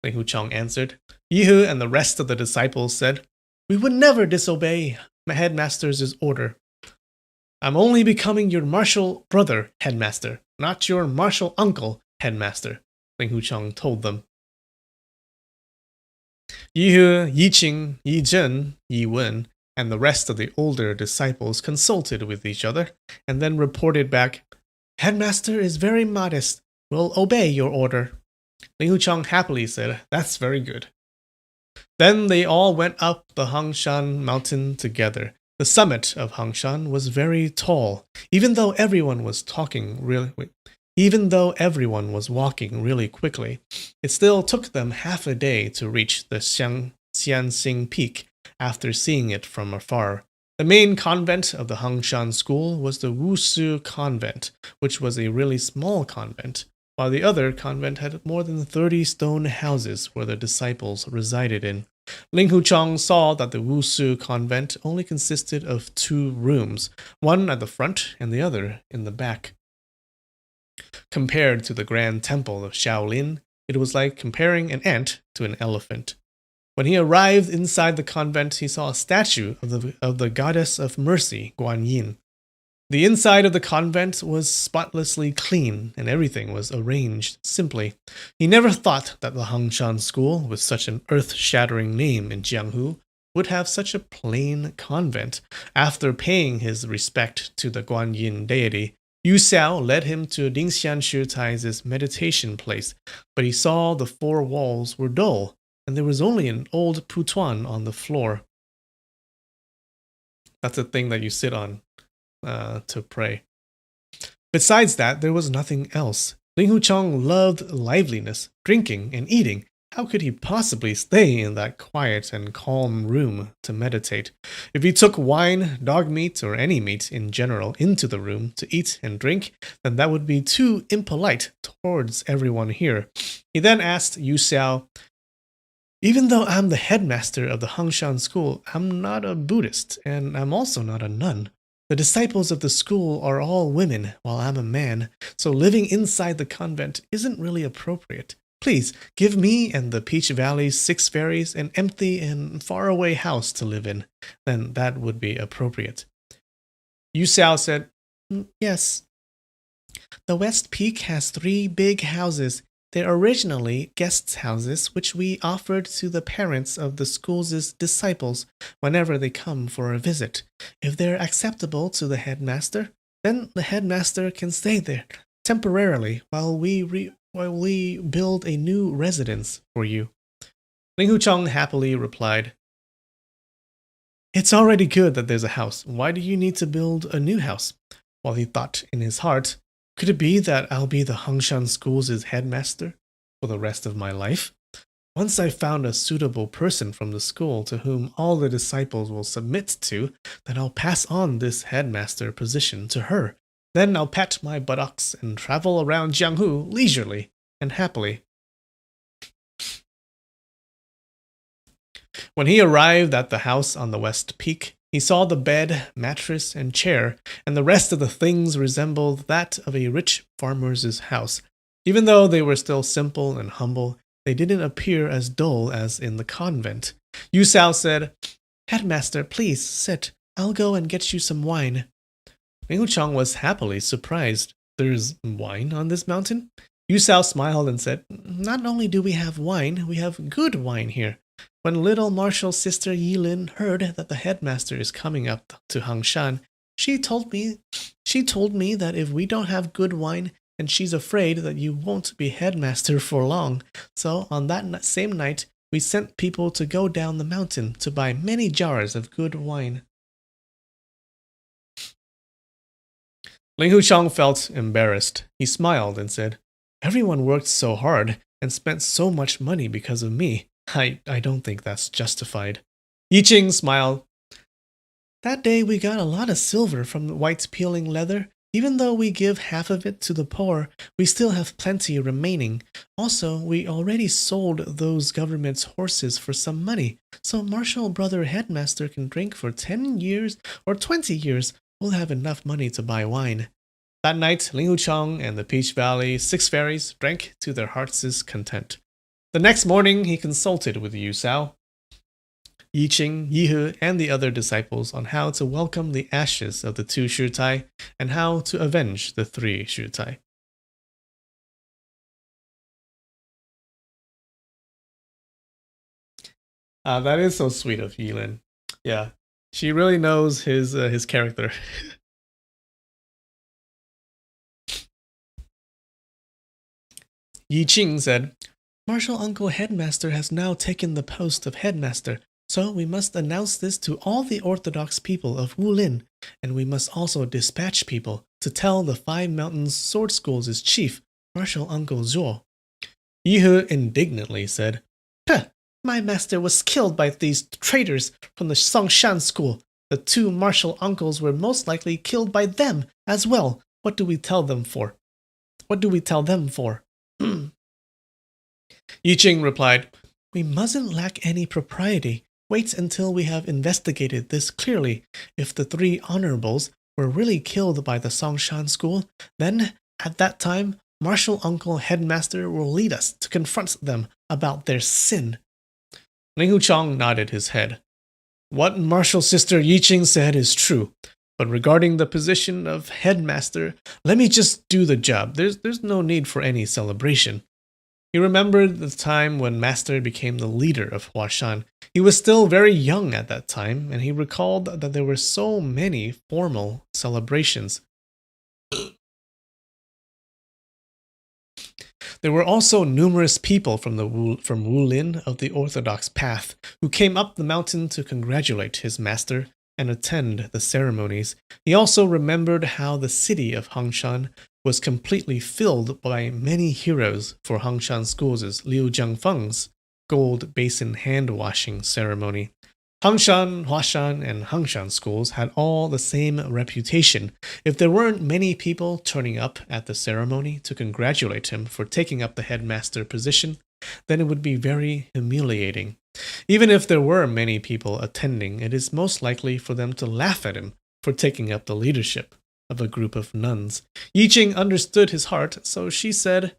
Ling Huchong answered. Yihe and the rest of the disciples said, We would never disobey my headmaster's order. I'm only becoming your martial brother, headmaster, not your martial uncle, headmaster, Ling Huchong told them. Yihe, Yiqing, Yizhen, Yiwen, and the rest of the older disciples consulted with each other, and then reported back, Headmaster is very modest. We'll obey your order. Ling Huchong happily said, That's very good. Then they all went up the Hangshan mountain together. The summit of Hangshan was very tall, even though everyone was walking really quickly. It still took them half a day to reach the Xianxing Peak after seeing it from afar. The main convent of the Hangshan school was the Wuxia convent, which was a really small convent, while the other convent had more than 30 stone houses where the disciples resided in. Ling Huchong saw that the Wuxia convent only consisted of 2 rooms, one at the front and the other in the back. Compared to the grand temple of Shaolin, it was like comparing an ant to an elephant. When he arrived inside the convent, he saw a statue of the goddess of mercy, Guan Yin. The inside of the convent was spotlessly clean, and everything was arranged simply. He never thought that the Hangshan school, with such an earth-shattering name in Jianghu, would have such a plain convent. After paying his respect to the Guanyin deity, Yu Xiao led him to Dingxian Shitai's meditation place, but he saw the four walls were dull, and there was only an old putuan on the floor. That's a thing that you sit on to pray. Besides that, there was nothing else. Ling Hucheng loved liveliness, drinking, and eating. How could he possibly stay in that quiet and calm room to meditate? If he took wine, dog meat, or any meat in general into the room to eat and drink, then that would be too impolite towards everyone here. He then asked Yu Xiao, "Even though I'm the headmaster of the Hangshan school, I'm not a Buddhist, and I'm also not a nun. The disciples of the school are all women, while I'm a man, so living inside the convent isn't really appropriate. Please, give me and the Peach Valley's 6 fairies an empty and faraway house to live in. Then that would be appropriate." Yu Xiao said, "Yes. The West Peak has 3 big houses. They're originally guests' houses, which we offered to the parents of the school's disciples whenever they come for a visit. If they're acceptable to the headmaster, then the headmaster can stay there temporarily while we build a new residence for you." Ling Hucheng happily replied, "It's already good that there's a house. Why do you need to build a new house?" While he thought in his heart, "Could it be that I'll be the Hangshan School's headmaster for the rest of my life? Once I've found a suitable person from the school to whom all the disciples will submit to, then I'll pass on this headmaster position to her. Then I'll pat my buttocks and travel around Jianghu leisurely and happily." When he arrived at the house on the West Peak, he saw the bed, mattress, and chair, and the rest of the things resembled that of a rich farmer's house. Even though they were still simple and humble, they didn't appear as dull as in the convent. Yu Xiao said, "Headmaster, please sit. I'll go and get you some wine." Ling Hucheng was happily surprised. "There's wine on this mountain?" Yu Xiao smiled and said, "Not only do we have wine, we have good wine here. When little Martial's sister Yilin heard that the headmaster is coming up to Hangshan, she told me that if we don't have good wine, then she's afraid that you won't be headmaster for long. So on that same night, we sent people to go down the mountain to buy many jars of good wine." Ling Hucheng felt embarrassed. He smiled and said, "Everyone worked so hard and spent so much money because of me. I don't think that's justified." Yi Qing smiled. "That day we got a lot of silver from the white peeling leather. Even though we give half of it to the poor, we still have plenty remaining. Also, we already sold those government's horses for some money, so Martial Brother Headmaster can drink for 10 years or 20 years. We'll have enough money to buy wine." That night, Ling Hucheng and the Peach Valley 6 fairies drank to their hearts' content. The next morning, he consulted with Yu Xiao, Yi Qing, Yi He, and the other disciples on how to welcome the ashes of the 2 Shitai and how to avenge the 3 Shitai. That is so sweet of Yilin. Yeah, she really knows his character. Yi Qing said, "Martial Uncle Headmaster has now taken the post of headmaster, so we must announce this to all the orthodox people of Wulin, and we must also dispatch people to tell the 5 Mountains Sword School's chief, Martial Uncle Zhuo." Yi He indignantly said, "Huh, my master was killed by these traitors from the Songshan school. The 2 martial uncles were most likely killed by them as well. What do we tell them for?" Yi Qing replied, "We mustn't lack any propriety. Wait until we have investigated this clearly. If the 3 honorables were really killed by the Songshan school, then at that time, Martial Uncle Headmaster will lead us to confront them about their sin." Ling Hucheng nodded his head. "What Martial Sister Yi Qing said is true. But regarding the position of headmaster, let me just do the job. There's no need for any celebration." He remembered the time when Master became the leader of Huashan. He was still very young at that time, and he recalled that there were so many formal celebrations. There were also numerous people from Wulin of the Orthodox path who came up the mountain to congratulate his master and attend the ceremonies. He also remembered how the city of Hangshan was completely filled by many heroes for Hangshan School's Liu Jiangfeng's gold basin hand washing ceremony. Hangshan, Huashan, and Hangshan schools had all the same reputation. If there weren't many people turning up at the ceremony to congratulate him for taking up the headmaster position, then it would be very humiliating. Even if there were many people attending, it is most likely for them to laugh at him for taking up the leadership of a group of nuns. Yi Jing understood his heart, so she said,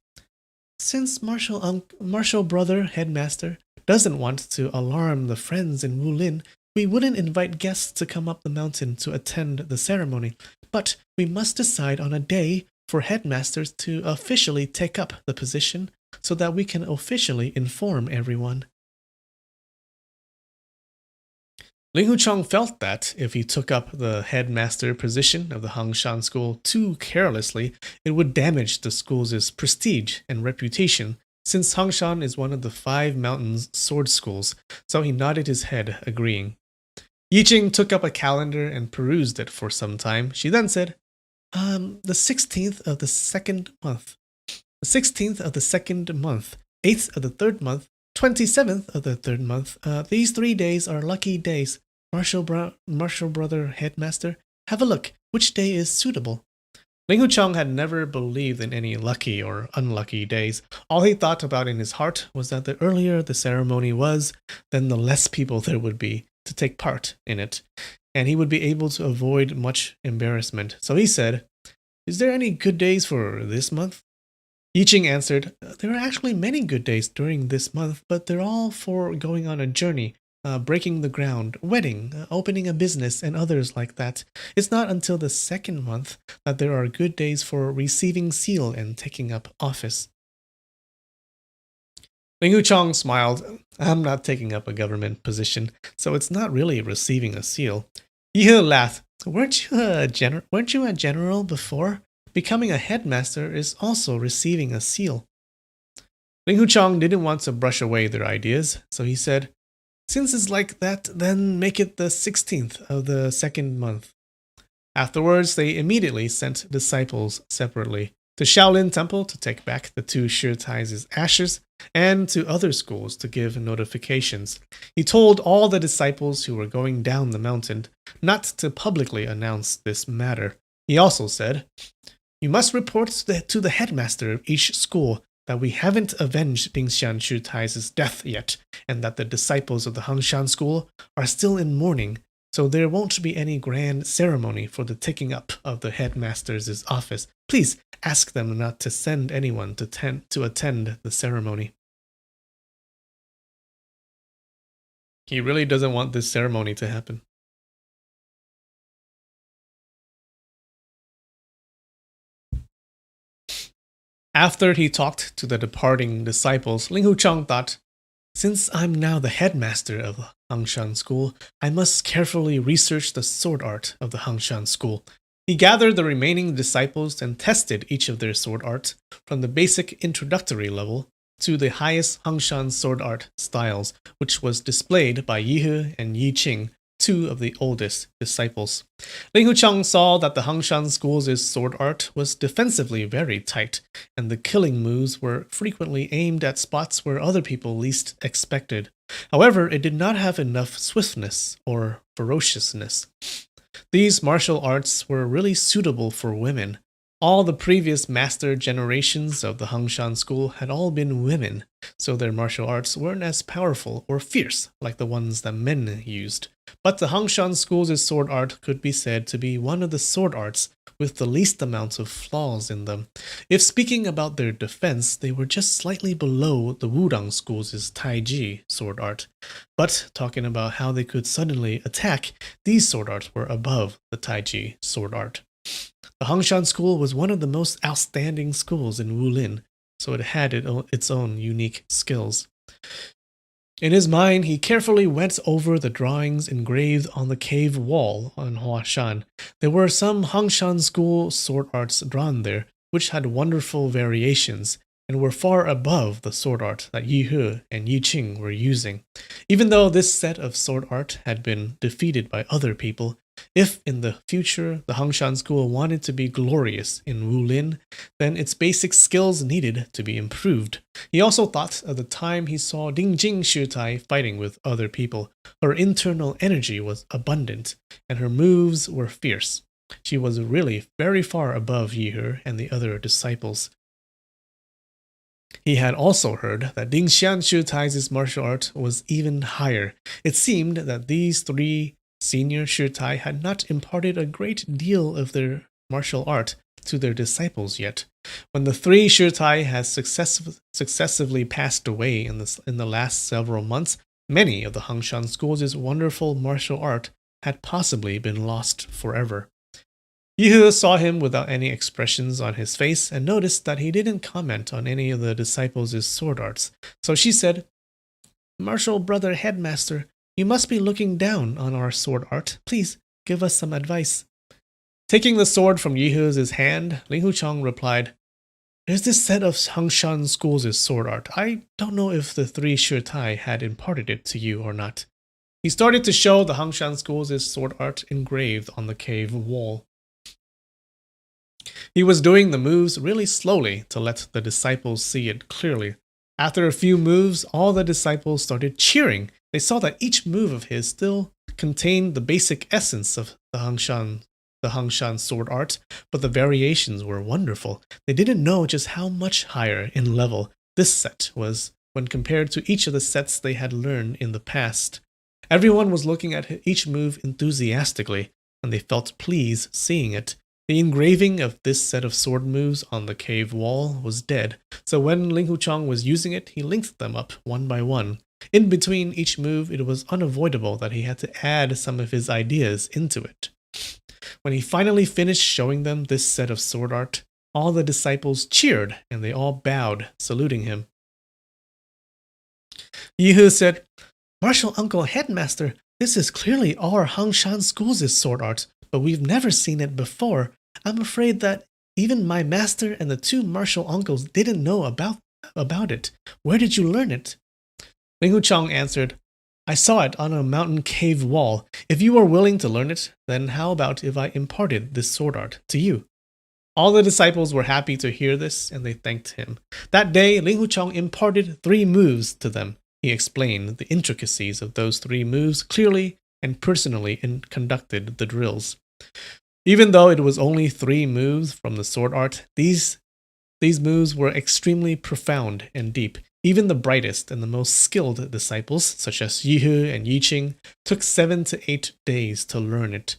"Since Marshal Brother Headmaster doesn't want to alarm the friends in Wulin, we wouldn't invite guests to come up the mountain to attend the ceremony. But we must decide on a day for headmasters to officially take up the position so that we can officially inform everyone." Ling Hucheng felt that if he took up the headmaster position of the Hangshan school too carelessly, it would damage the school's prestige and reputation, since Hangshan is one of the 5 mountains sword schools, so he nodded his head, agreeing. Yi Jing took up a calendar and perused it for some time. She then said, the 16th of the second month. The 16th of the second month, 8th of the third month, 27th of the third month. These 3 days are lucky days. Marshal Brother Headmaster, have a look. Which day is suitable? Ling Hucheng had never believed in any lucky or unlucky days. All he thought about in his heart was that the earlier the ceremony was, then the less people there would be to take part in it, and he would be able to avoid much embarrassment. So he said, "Is there any good days for this month?" Yi Jing answered, "There are actually many good days during this month, but they're all for going on a journey, breaking the ground, wedding, opening a business, and others like that. It's not until the second month that there are good days for receiving seal and taking up office." Ling Hucheng smiled. "I'm not taking up a government position, so it's not really receiving a seal." Yi He laughed. Weren't you a general before? Becoming a headmaster is also receiving a seal." Ling Hucheng didn't want to brush away their ideas, so he said, "Since it's like that, then make it the 16th of the second month." Afterwards, they immediately sent disciples separately to Shaolin Temple to take back the 2 Shitai's ashes, and to other schools to give notifications. He told all the disciples who were going down the mountain not to publicly announce this matter. He also said, "You must report to the headmaster of each school that we haven't avenged Bingxian Shitai's death yet, and that the disciples of the Hangshan school are still in mourning, so there won't be any grand ceremony for the taking up of the headmaster's office. Please ask them not to send anyone to attend the ceremony." He really doesn't want this ceremony to happen. After he talked to the departing disciples, Ling Hucheng thought, "Since I'm now the headmaster of Hangshan school, I must carefully research the sword art of the Hangshan school." He gathered the remaining disciples and tested each of their sword arts from the basic introductory level to the highest Hangshan sword art styles, which was displayed by Yi He and Yi Qing, 2 of the oldest disciples. Ling Hucheng saw that the Hangshan school's sword art was defensively very tight, and the killing moves were frequently aimed at spots where other people least expected. However, it did not have enough swiftness or ferociousness. These martial arts were really suitable for women. All the previous master generations of the Hangshan school had all been women, so their martial arts weren't as powerful or fierce like the ones that men used. But the Hangshan school's sword art could be said to be one of the sword arts with the least amount of flaws in them. If speaking about their defense, they were just slightly below the Wudang school's Taiji sword art. But talking about how they could suddenly attack, these sword arts were above the Taiji sword art. The Hangshan school was one of the most outstanding schools in Wulin. so it had its own unique skills. In his mind, he carefully went over the drawings engraved on the cave wall on Huashan. There were some Hangshan school sword arts drawn there, which had wonderful variations, and were far above the sword art that Yi He and Yi Qing were using. Even though this set of sword art had been defeated by other people, if in the future the Hangshan school wanted to be glorious in Wulin, then its basic skills needed to be improved. He also thought of the time he saw Dingjing Shutai fighting with other people. Her internal energy was abundant, and her moves were fierce. She was really very far above Yihe and the other disciples. He had also heard that Dingxian Shutai's martial art was even higher. It seemed that these three senior Shutai had not imparted a great deal of their martial art to their disciples yet. When the three Shutai had successively passed away in the last several months, many of the Hangshan school's wonderful martial art had possibly been lost forever. Yihe saw him without any expressions on his face and noticed that he didn't comment on any of the disciples' sword arts. So she said, "Martial brother headmaster, you must be looking down on our sword art. Please give us some advice." Taking the sword from Yihe's hand, Ling Huchang replied, "There's this set of Hangshan school's sword art. I don't know if the three Shutai had imparted it to you or not." He started to show the Hangshan school's sword art engraved on the cave wall. He was doing the moves really slowly to let the disciples see it clearly. After a few moves, all the disciples started cheering. They saw that each move of his still contained the basic essence of the Hangshan sword art, but the variations were wonderful. They didn't know just how much higher in level this set was when compared to each of the sets they had learned in the past. Everyone was looking at each move enthusiastically, and they felt pleased seeing it. The engraving of this set of sword moves on the cave wall was dead, so when Ling Huchang was using it, he linked them up one by one. In between each move, it was unavoidable that he had to add some of his ideas into it. When he finally finished showing them this set of sword art, all the disciples cheered and they all bowed, saluting him. Yihe said, "Martial Uncle Headmaster, this is clearly our Hangshan school's sword art, but we've never seen it before. I'm afraid that even my master and the two martial uncles didn't know about it. Where did you learn it?" Ling Huchang answered, "I saw it on a mountain cave wall. If you are willing to learn it, then how about if I imparted this sword art to you?" All the disciples were happy to hear this, and they thanked him. That day, Ling Huchang imparted 3 moves to them. He explained the intricacies of those 3 moves clearly and personally and conducted the drills. Even though it was only 3 moves from the sword art, these moves were extremely profound and deep. Even the brightest and the most skilled disciples, such as Yihe and Yi Qing, took 7 to 8 days to learn it.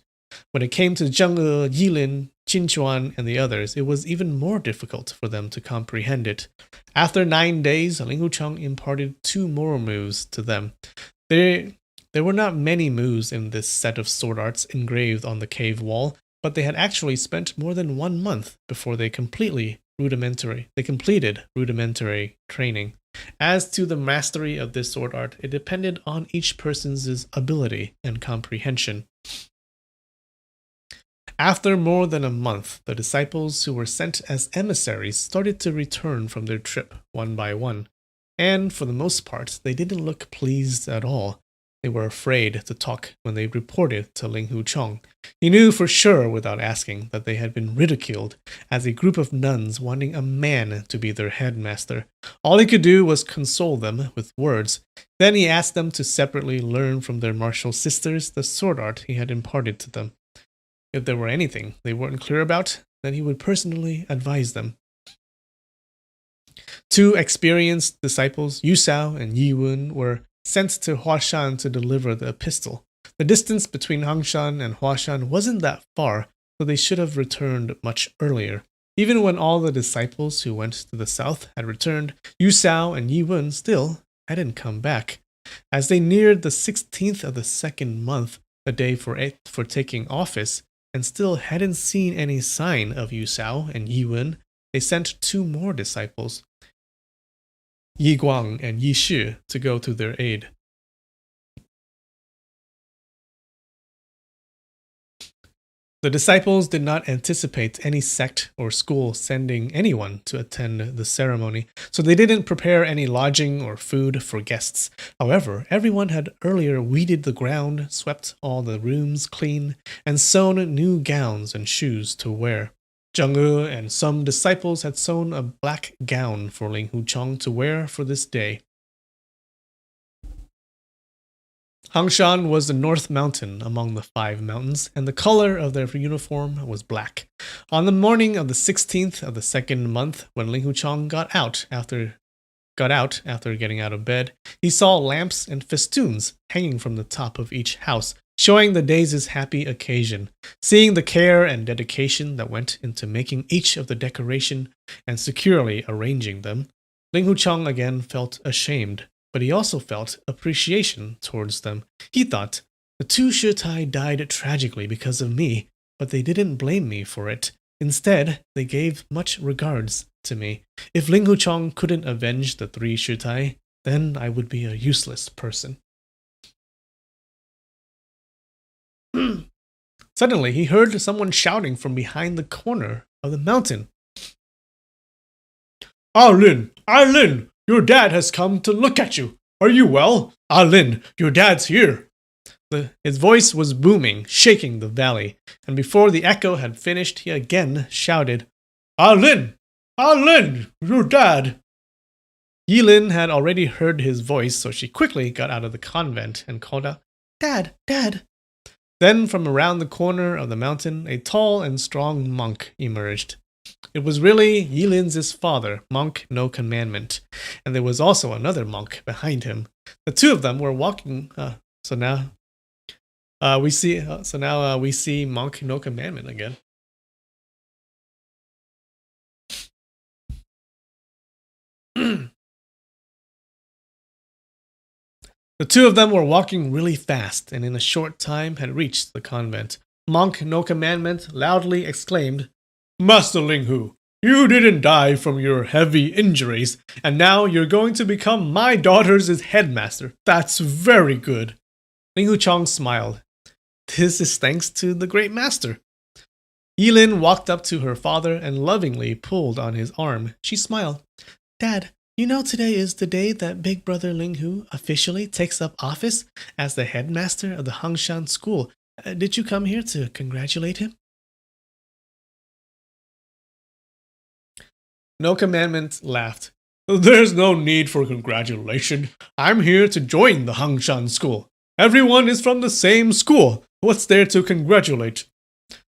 When it came to Zheng He, Yilin, Qin Chuan, and the others, it was even more difficult for them to comprehend it. After 9 days, Ling Huchang imparted 2 more moves to them. There were not many moves in this set of sword arts engraved on the cave wall, but they had actually spent more than 1 month before they completed rudimentary training. As to the mastery of this sword art, it depended on each person's ability and comprehension. After more than a month, the disciples who were sent as emissaries started to return from their trip one by one, and for the most part, they didn't look pleased at all. They were afraid to talk when they reported to Ling Huchang. He knew for sure without asking that they had been ridiculed as a group of nuns wanting a man to be their headmaster. All he could do was console them with words. Then he asked them to separately learn from their martial sisters the sword art he had imparted to them. If there were anything they weren't clear about, then he would personally advise them. 2 experienced disciples, Yu Xiao and Yi Wen, were sent to Huashan to deliver the epistle. The distance between Hangshan and Huashan wasn't that far, so they should have returned much earlier. Even when all the disciples who went to the south had returned, Yu Xiao and Yi Wen still hadn't come back. As they neared the 16th of the 2nd month, the day for taking office, and still hadn't seen any sign of Yu Xiao and Yi Wen, they sent 2 more disciples. Yi Guang and Yi Shi to go to their aid. The disciples did not anticipate any sect or school sending anyone to attend the ceremony, so they didn't prepare any lodging or food for guests. However, everyone had earlier weeded the ground, swept all the rooms clean, and sewn new gowns and shoes to wear. Zheng E and some disciples had sewn a black gown for Ling Huchang to wear for this day. Hangshan was the north mountain among the 5 mountains, and the color of their uniform was black. On the morning of the 16th of the 2nd month, when Ling Huchang got out after getting out of bed, he saw lamps and festoons hanging from the top of each house, showing the day's happy occasion. Seeing the care and dedication that went into making each of the decoration and securely arranging them, Ling Huchang again felt ashamed. But he also felt appreciation towards them. He thought, the 2 Shitai died tragically because of me, but they didn't blame me for it. Instead, they gave much regards to me. If Ling Huchang couldn't avenge the 3 Shitai, then I would be a useless person. Suddenly, he heard someone shouting from behind the corner of the mountain. Ah Lin! Ah Lin! Your dad has come to look at you. Are you well? Ah Lin, your dad's here. His voice was booming, shaking the valley, and before the echo had finished, he again shouted, Ah Lin! Ah Lin! Your dad! Yilin had already heard his voice, so she quickly got out of the convent and called out, Dad! Dad! Then from around the corner of the mountain, a tall and strong monk emerged. It was really Yilin's father, Monk No Commandment, and there was also another monk behind him. The 2 of them were walking. So now we see Monk No Commandment again. The 2 of them were walking really fast, and in a short time had reached the convent. Monk No Commandment loudly exclaimed, Master Linghu, you didn't die from your heavy injuries, and now you're going to become my daughter's headmaster. That's very good. Ling Huchang smiled. This is thanks to the great master. Yilin walked up to her father and lovingly pulled on his arm. She smiled. Dad, you know today is the day that big brother Linghu officially takes up office as the headmaster of the Hangshan school. Did you come here to congratulate him? No Commandment laughed. There's no need for congratulation. I'm here to join the Hangshan school. Everyone is from the same school. What's there to congratulate?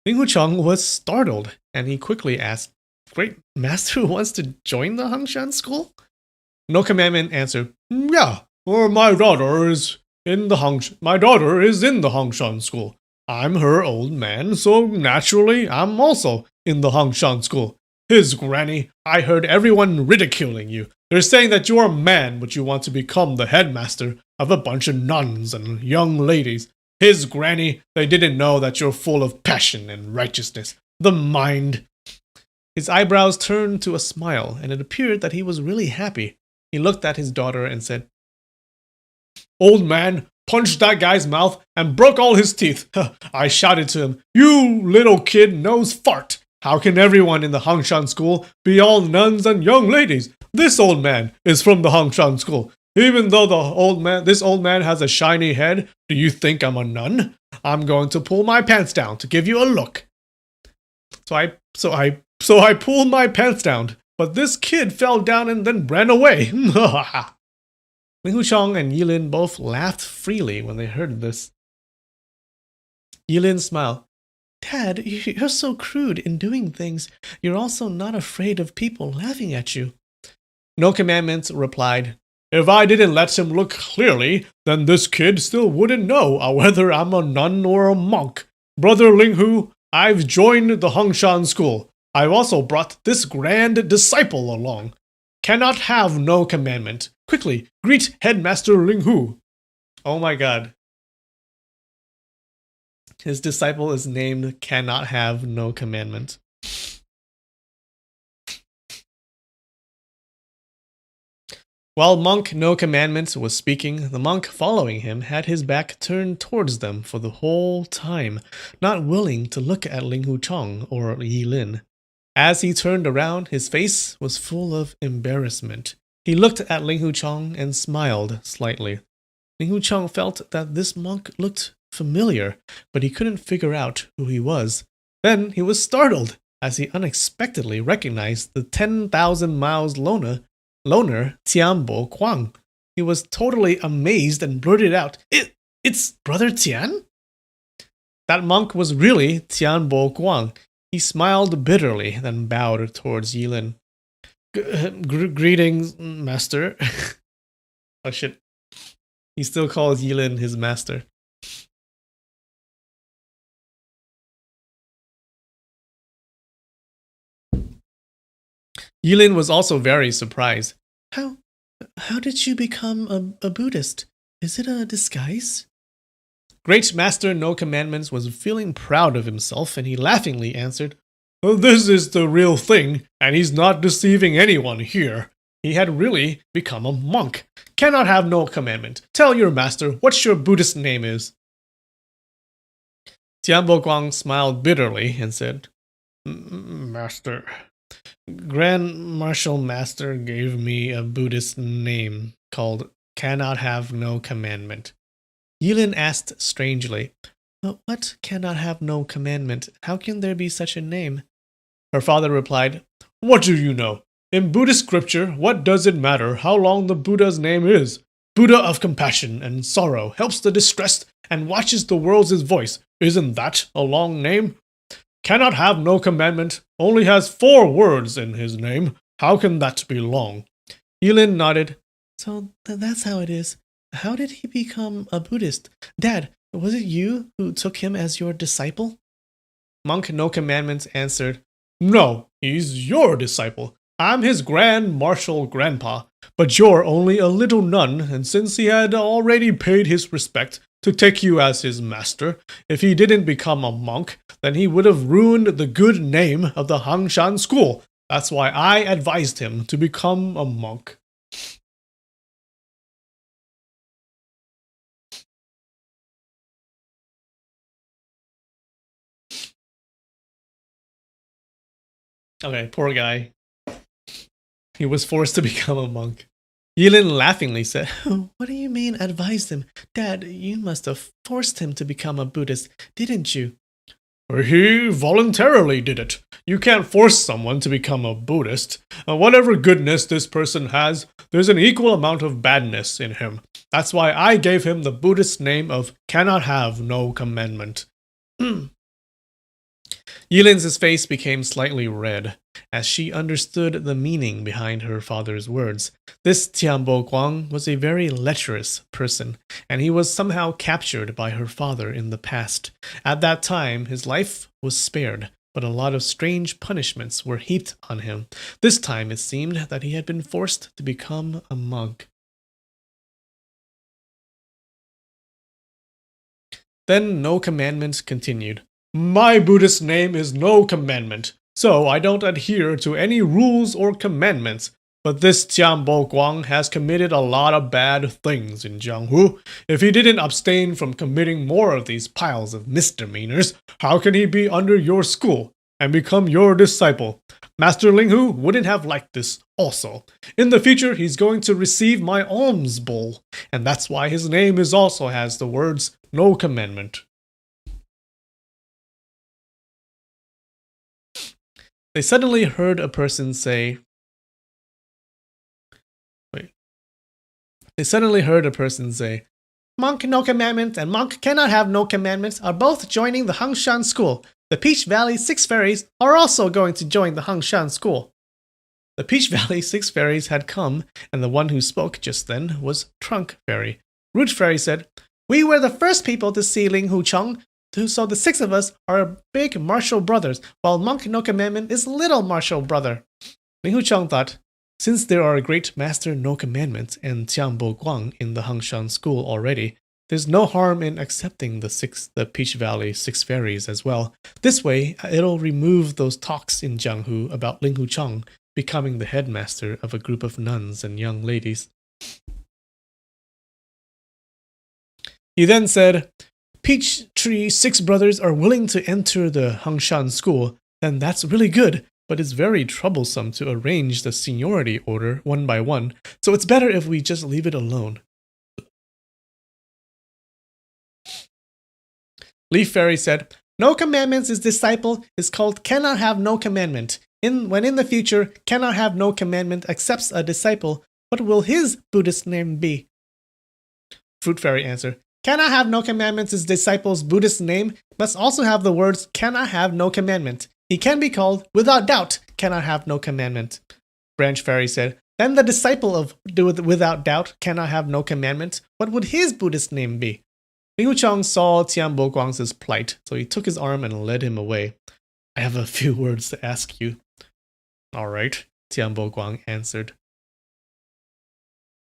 Ling Huchang was startled, and he quickly asked, Great Master wants to join the Hangshan school? No Commandment answered, Yeah, my daughter is in the Hangshan school. I'm her old man, so naturally I'm also in the Hangshan school. His granny, I heard everyone ridiculing you. They're saying that you're a man, but you want to become the headmaster of a bunch of nuns and young ladies. His granny, they didn't know that you're full of passion and righteousness. The mind. His eyebrows turned to a smile, and it appeared that he was really happy. He looked at his daughter and said, Old man, punched that guy's mouth and broke all his teeth. I shouted to him, You little kid nose fart. How can everyone in the Hangshan school be all nuns and young ladies? This old man is from the Hangshan school. Even though this old man has a shiny head, do you think I'm a nun? I'm going to pull my pants down to give you a look. So I pulled my pants down, but this kid fell down and then ran away. Ling Huchang and Yilin both laughed freely when they heard this. Yilin smiled. Dad, you're so crude in doing things. You're also not afraid of people laughing at you. No Commandment replied, If I didn't let him look clearly, then this kid still wouldn't know whether I'm a nun or a monk. Brother Linghu, I've joined the Hangshan school. I've also brought this grand disciple along. Cannot have no commandment. Quickly, greet Headmaster Linghu. Oh my god. His disciple is named Cannot Have No Commandment. While monk No Commandment was speaking, the monk following him had his back turned towards them for the whole time, not willing to look at Ling Hu Chong or Yi Lin. As he turned around, his face was full of embarrassment. He looked at Ling Hu Chong and smiled slightly. Ling Hu Chong felt that this monk looked familiar, but he couldn't figure out who he was. Then he was startled as he unexpectedly recognized the 10,000 miles loner Tianbo Guang. He was totally amazed and blurted out, It's Brother Tian? That monk was really Tianbo Guang. He smiled bitterly, then bowed towards Yilin. Greetings, master. Oh shit. He still calls Yilin his master. Yilin was also very surprised. How did you become a Buddhist? Is it a disguise? Great Master No Commandments was feeling proud of himself, and he laughingly answered, This is the real thing, and he's not deceiving anyone here. He had really become a monk. Cannot have no commandment. Tell your master what your Buddhist name is. Tianbo Guang smiled bitterly and said, Master, Grand Marshal Master gave me a Buddhist name called Cannot Have No Commandment. Yilin asked strangely, What cannot have no commandment? How can there be such a name? Her father replied, What do you know? In Buddhist scripture, what does it matter how long the Buddha's name is? Buddha of compassion and sorrow helps the distressed and watches the world's voice. Isn't that a long name? Cannot have no commandment, only has 4 words in his name. How can that be long? Yilin nodded. So that's how it is. How did he become a Buddhist? Dad, was it you who took him as your disciple? Monk No Commandments answered, No, he's your disciple. I'm his grand marshal grandpa, but you're only a little nun, and since he had already paid his respect to take you as his master, if he didn't become a monk, then he would have ruined the good name of the Hangshan school. That's why I advised him to become a monk. Okay, poor guy. He was forced to become a monk. Yilin laughingly said, What do you mean advised him? Dad, you must have forced him to become a Buddhist, didn't you? He voluntarily did it. You can't force someone to become a Buddhist. Whatever goodness this person has, there's an equal amount of badness in him. That's why I gave him the Buddhist name of Cannot Have No Commandment. Yilin's face became slightly red as she understood the meaning behind her father's words. This Tianbo Guang was a very lecherous person, and he was somehow captured by her father in the past. At that time, his life was spared, but a lot of strange punishments were heaped on him. This time it seemed that he had been forced to become a monk. Then No Commandment continued. My Buddhist name is No Commandment, so I don't adhere to any rules or commandments. But this Tianbo Guang has committed a lot of bad things in Jianghu. If he didn't abstain from committing more of these piles of misdemeanors, how can he be under your school and become your disciple? Master Linghu wouldn't have liked this also. In the future, he's going to receive my alms bowl, and that's why his name also has the words No Commandment. They suddenly heard a person say, Monk No Commandment and Monk Cannot Have No Commandments are both joining the Hangshan School. The Peach Valley 6 Fairies are also going to join the Hangshan School. The Peach Valley 6 Fairies had come, and the one who spoke just then was Trunk Fairy. Root Fairy said, We were the first people to see Ling Hu Chong, so the 6 of us are big martial brothers, while Monk No Commandment is little martial brother. Ling Hu Chong thought, since there are Great Master No Commandment and Tianbo Guang in the Hangshan School already, there's no harm in accepting the Peach Valley 6 Fairies as well. This way, it'll remove those talks in Jianghu about Ling Hu Chong becoming the headmaster of a group of nuns and young ladies. He then said, Peach Tree 6 brothers are willing to enter the Hangshan school, then that's really good, but it's very troublesome to arrange the seniority order one by one, so it's better if we just leave it alone. Leaf Fairy said, No Commandments' disciple is called Cannot Have No Commandment. When in the future, Cannot Have No Commandment accepts a disciple, what will his Buddhist name be? Fruit Fairy answered, Cannot Have No Commandments' disciple's Buddhist name must also have the words Cannot Have No Commandment. He can be called, without doubt, Cannot Have No Commandment. Branch Fairy said, Then the disciple of without doubt cannot have no commandment. What would his Buddhist name be? Liu Chang saw Tianbo Guang's plight, so he took his arm and led him away. I have a few words to ask you. All right, Tianbo Guang answered.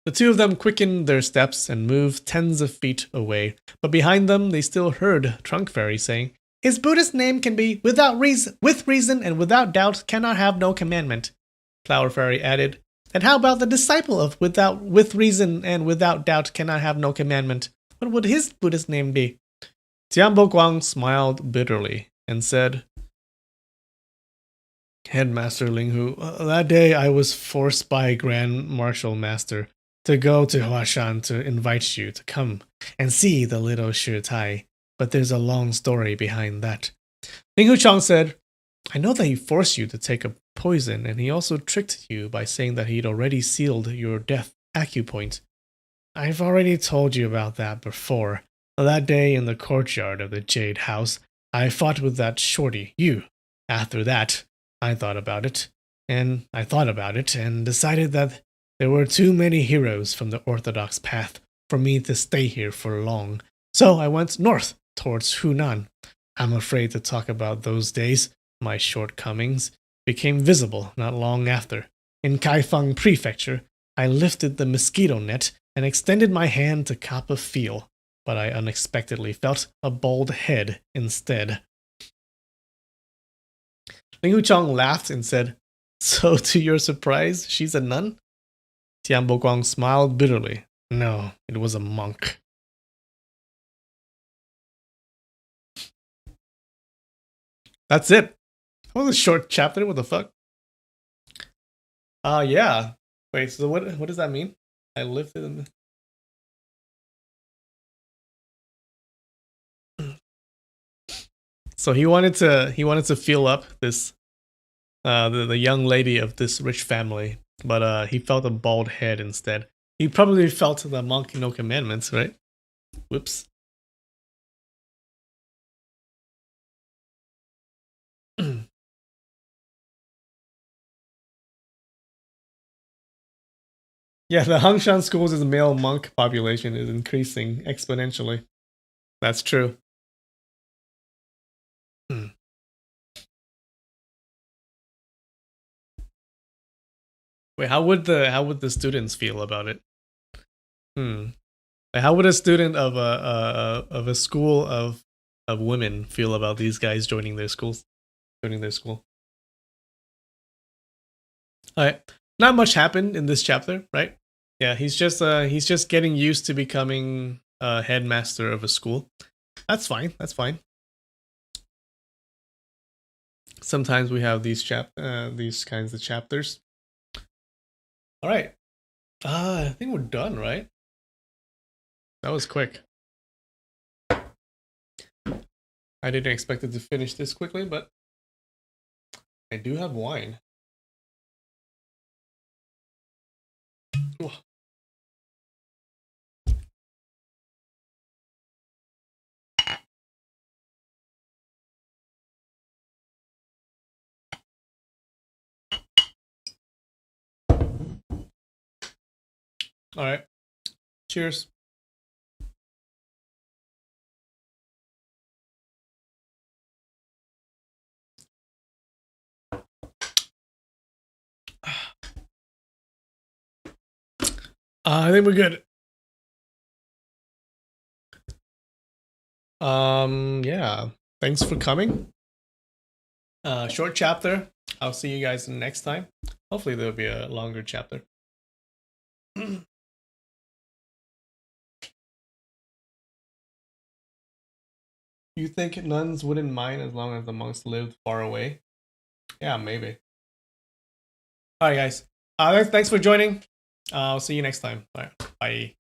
The two of them quickened their steps and moved tens of feet away, but behind them they still heard Trunk Fairy saying, His Buddhist name can be with reason and without doubt cannot have no commandment. Flower Fairy added, And how about the disciple of with reason and without doubt cannot have no commandment? What would his Buddhist name be? Tianbo Guang smiled bitterly and said, Headmaster Linghu, that day I was forced by Grand Marshal Master to go to Huashan to invite you to come and see the little Shi Tai, but there's a long story behind that. Linghu Chang said, I know that he forced you to take a poison, and he also tricked you by saying that he'd already sealed your death acupoint. I've already told you about that before. That day in the courtyard of the Jade House, I fought with that shorty, you. After that, I thought about it and decided that there were too many heroes from the orthodox path for me to stay here for long. So I went north towards Hunan. I'm afraid to talk about those days. My shortcomings became visible not long after. In Kaifeng Prefecture, I lifted the mosquito net and extended my hand to cop a feel, but I unexpectedly felt a bald head instead. Ling Chang laughed and said, So to your surprise, she's a nun? Tianbo Guang smiled bitterly. No, it was a monk. That's it. That was a short chapter, what the fuck? Yeah. Wait, so what does that mean? I lifted in So he wanted to feel up this the young lady of this rich family, but he felt a bald head instead. He probably felt the monk no commandments, right? Whoops. Yeah, the Hangshan schools' male monk population is increasing exponentially. That's true. Wait, how would the students feel about it? How would a student of a school of women feel about these guys joining their schools? Joining their school. Alright. Not much happened in this chapter, right? Yeah, he's just getting used to becoming a headmaster of a school. That's fine. That's fine. Sometimes we have these kinds of chapters. All right. I think we're done, right? That was quick. I didn't expect it to finish this quickly, but I do have wine. Ooh. All right. Cheers. I think we're good. Yeah. Thanks for coming. Short chapter. I'll see you guys next time. Hopefully there'll be a longer chapter. You think nuns wouldn't mind as long as the monks lived far away? Yeah, maybe. All right, guys. Thanks for joining. I'll see you next time. All right, bye.